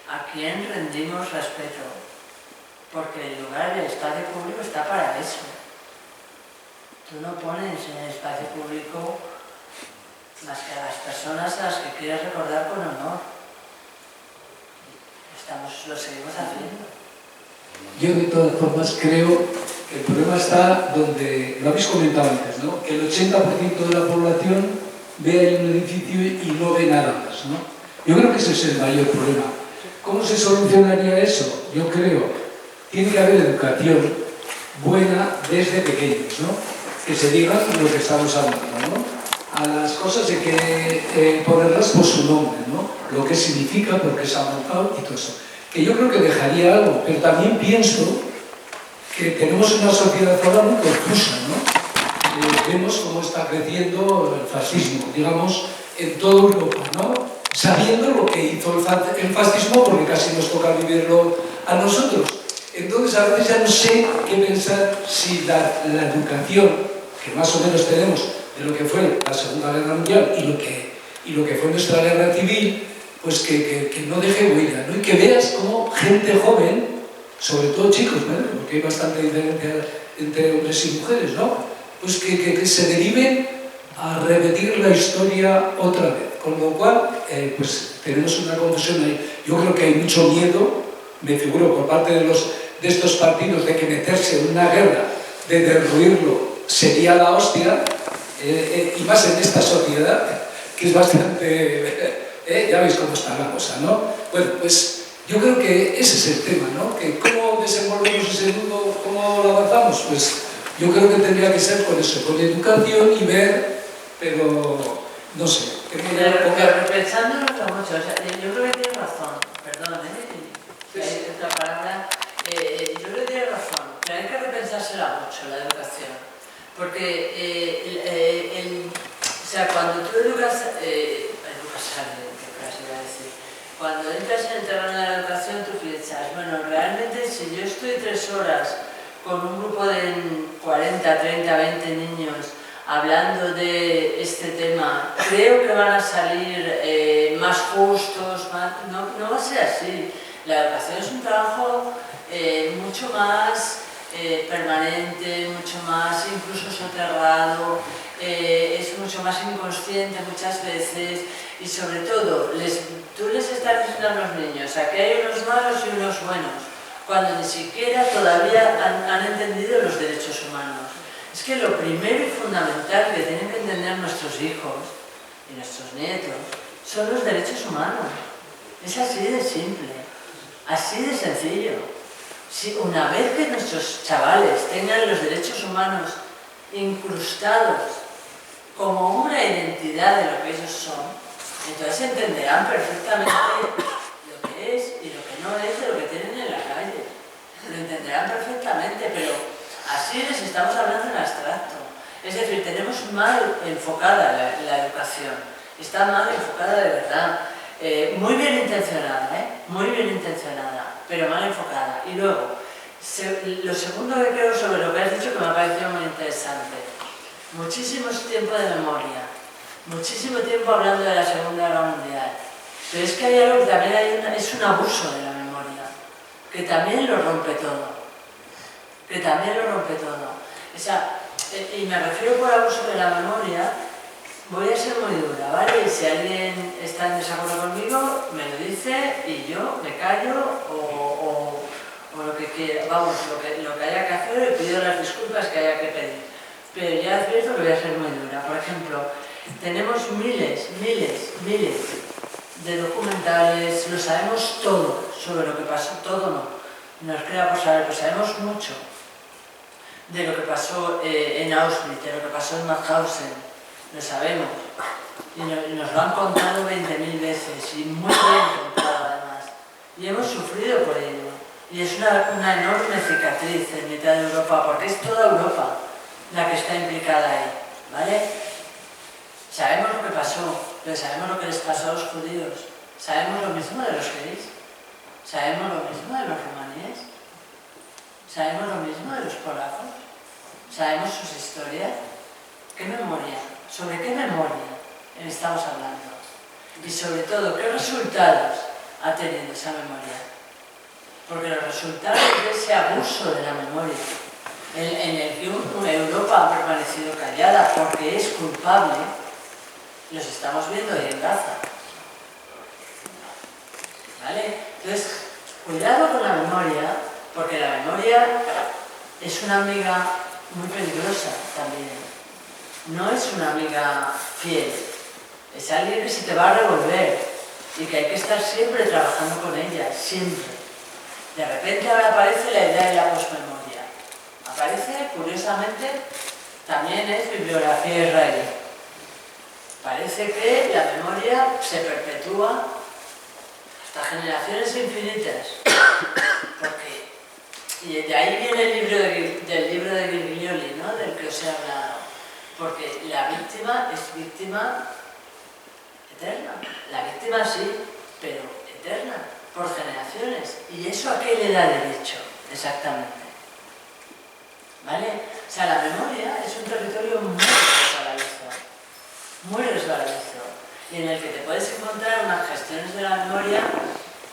a quién rendimos respeto, porque el lugar del espacio público está para eso. Tú no pones en el espacio público más que a las personas a las que quieres recordar con honor. Lo seguimos haciendo. Yo de todas formas creo que el problema está donde, lo habéis comentado antes, ¿no? Que el 80% de la población ve ahí un edificio y no ve nada más, ¿no? Yo creo que ese es el mayor problema. ¿Cómo se solucionaría eso? Yo creo tiene que haber educación buena desde pequeños, ¿no? Que se digan lo que estamos hablando, ¿no? A las cosas hay que ponerlas por su nombre, ¿no? Lo que significa, por qué se ha montado y todo eso. Que yo creo que dejaría algo, pero también pienso que tenemos una sociedad ahora muy confusa, ¿no? Vemos cómo está creciendo el fascismo, digamos, en toda Europa, ¿no? Sabiendo lo que hizo el fascismo, porque casi nos toca vivirlo a nosotros. Entonces, a veces ya no sé qué pensar si la educación, que más o menos tenemos de lo que fue la Segunda Guerra Mundial y lo que fue nuestra guerra civil, pues que no deje huella, ¿no? Y que veas cómo gente joven, sobre todo chicos, ¿vale? Porque hay bastante diferencia entre hombres y mujeres, ¿no? Pues que se deriven a repetir la historia otra vez. Con lo cual, pues tenemos una confusión ahí. Yo creo que hay mucho miedo, me figuro, por parte de estos partidos, de que meterse en una guerra, de derruirlo, sería la hostia, y más en esta sociedad, que es bastante... ya veis cómo está la cosa, ¿no? Bueno, pues yo creo que ese es el tema, ¿no? Que cómo desenvolvemos ese mundo, cómo lo avanzamos, pues yo creo que tendría que ser con eso, con educación y ver, pero no sé. Pero pensándolo mucho, o sea, yo creo que tienes razón, perdón, que hay otra palabra, yo creo que tienes razón, pero hay que repensársela mucho, la educación, porque o sea, cuando tú educas cuando entras en el terreno de la educación, tú piensas, bueno, realmente si yo estoy 3 horas con un grupo de 40, 30, 20 niños hablando de este tema, creo que van a salir más justos, no va a ser así. La educación es un trabajo mucho más permanente, mucho más incluso soterrado, es mucho más inconsciente muchas veces, y sobre todo tú les estás diciendo a los niños a que hay unos malos y unos buenos, cuando ni siquiera todavía han entendido los derechos humanos. Es que lo primero y fundamental que tienen que entender nuestros hijos y nuestros nietos son los derechos humanos. Es así de simple, así de sencillo. Si una vez que nuestros chavales tengan los derechos humanos incrustados como una identidad de lo que ellos son, entonces entenderán perfectamente lo que es y lo que no es de lo que tienen en la calle. Lo entenderán perfectamente, pero así les estamos hablando en abstracto. Es decir, tenemos mal enfocada la educación. Está mal enfocada de verdad. Muy bien intencionada, muy bien intencionada, pero mal enfocada. Y luego, lo segundo que creo sobre lo que has dicho, que me ha parecido muy interesante. Muchísimo tiempo de memoria. Muchísimo tiempo hablando de la Segunda Guerra Mundial, pero es que hay algo que también es un abuso de la memoria, que también lo rompe todo, o sea, y me refiero por abuso de la memoria, voy a ser muy dura, ¿vale? Y si alguien está en desacuerdo conmigo, me lo dice y yo me callo o lo que quiera, vamos, lo que haya que hacer y pido las disculpas que haya que pedir, pero ya advierto que voy a ser muy dura. Por ejemplo, tenemos miles de documentales, lo sabemos todo sobre lo que pasó, todo no, nos queda por saber, pero sabemos mucho de lo que pasó en Auschwitz, de lo que pasó en Mauthausen, lo sabemos, y nos lo han contado 20.000 veces, y muy bien contado además, y hemos sufrido por ello, y es una enorme cicatriz en mitad de Europa, porque es toda Europa la que está implicada ahí, ¿vale? Sabemos lo que pasó, pero sabemos lo que les pasó a los judíos. Sabemos lo mismo de los gays. Sabemos lo mismo de los romaníes. Sabemos lo mismo de los polacos. Sabemos sus historias. ¿Qué memoria? ¿Sobre qué memoria estamos hablando? Y sobre todo, ¿qué resultados ha tenido esa memoria? Porque los resultados de ese abuso de la memoria, en el que Europa ha permanecido callada porque es culpable, los estamos viendo ahí en Gaza. ¿Vale? Entonces, cuidado con la memoria, porque la memoria es una amiga muy peligrosa también. No es una amiga fiel, es alguien que se te va a revolver y que hay que estar siempre trabajando con ella, siempre. De repente ahora aparece la idea de la posmemoria. Aparece, curiosamente, también es bibliografía israelí. Parece que la memoria se perpetúa hasta generaciones infinitas. Y de ahí viene del libro de Virgilioli, ¿no? Del que os he hablado. Porque la víctima es víctima eterna. La víctima sí, pero eterna, por generaciones. ¿Y eso a qué le da derecho? Exactamente. ¿Vale? O sea, la memoria es un territorio muy resbaladizo, y en el que te puedes encontrar unas gestiones de la memoria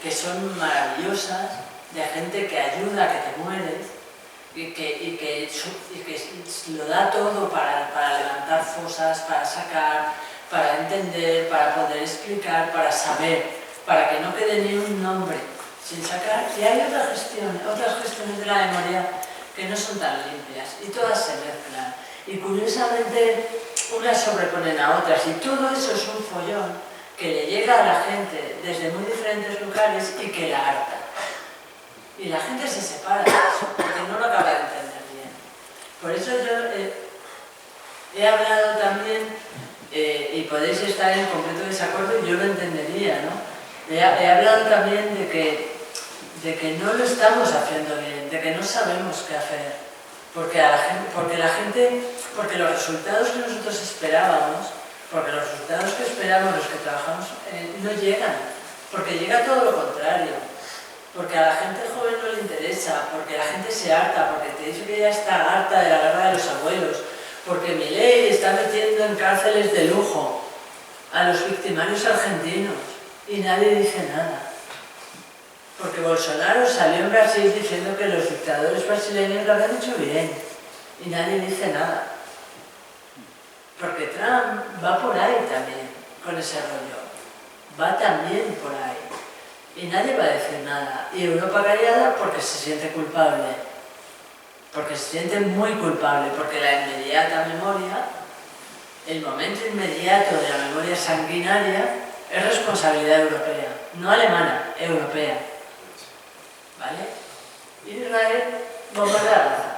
que son maravillosas, de gente que ayuda a que te mueres y que lo da todo para levantar fosas, para sacar, para entender, para poder explicar, para saber, para que no quede ni un nombre sin sacar. Y hay otras gestiones de la memoria que no son tan limpias y todas se mezclan. Y curiosamente unas sobreponen a otras y todo eso es un follón que le llega a la gente desde muy diferentes lugares y que la harta. Y la gente se separa de eso porque no lo acaba de entender bien. Por eso yo he hablado también, y podéis estar en completo desacuerdo y yo lo entendería, ¿no? He hablado también de que no lo estamos haciendo bien, de que no sabemos qué hacer. Porque los resultados que nosotros esperábamos, porque los resultados que esperamos los que trabajamos no llegan, porque llega todo lo contrario, porque a la gente joven no le interesa, porque la gente se harta, porque te dice que ya está harta de la guerra de los abuelos, porque Milei está metiendo en cárceles de lujo a los victimarios argentinos y nadie dice nada. Porque Bolsonaro salió en Brasil diciendo que los dictadores brasileños lo habían hecho bien y nadie dice nada. Porque Trump va por ahí también, con ese rollo. Va también por ahí. Y nadie va a decir nada. Y Europa callada porque se siente culpable. Porque se siente muy culpable. Porque la inmediata memoria, el momento inmediato de la memoria sanguinaria, es responsabilidad europea. No alemana, europea. ¿Vale? Israel bombardea Gaza.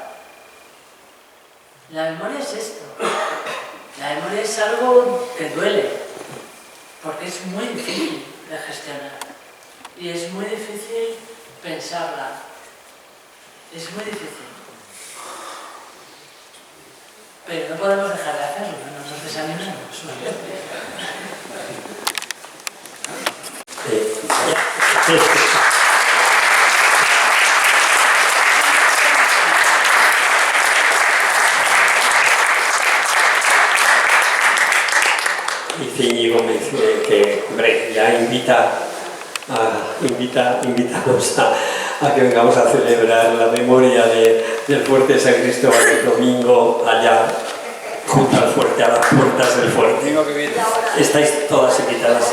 La memoria es esto. La memoria es algo que duele, porque es muy difícil de gestionar y es muy difícil pensarla. Es muy difícil. Pero no podemos dejar de hacerlo, no nos desanimemos. Dice Íñigo que, hombre, ya invitamos a que vengamos a celebrar la memoria del fuerte de San Cristóbal el domingo allá junto al fuerte, a las puertas del fuerte. Estáis todas invitadas.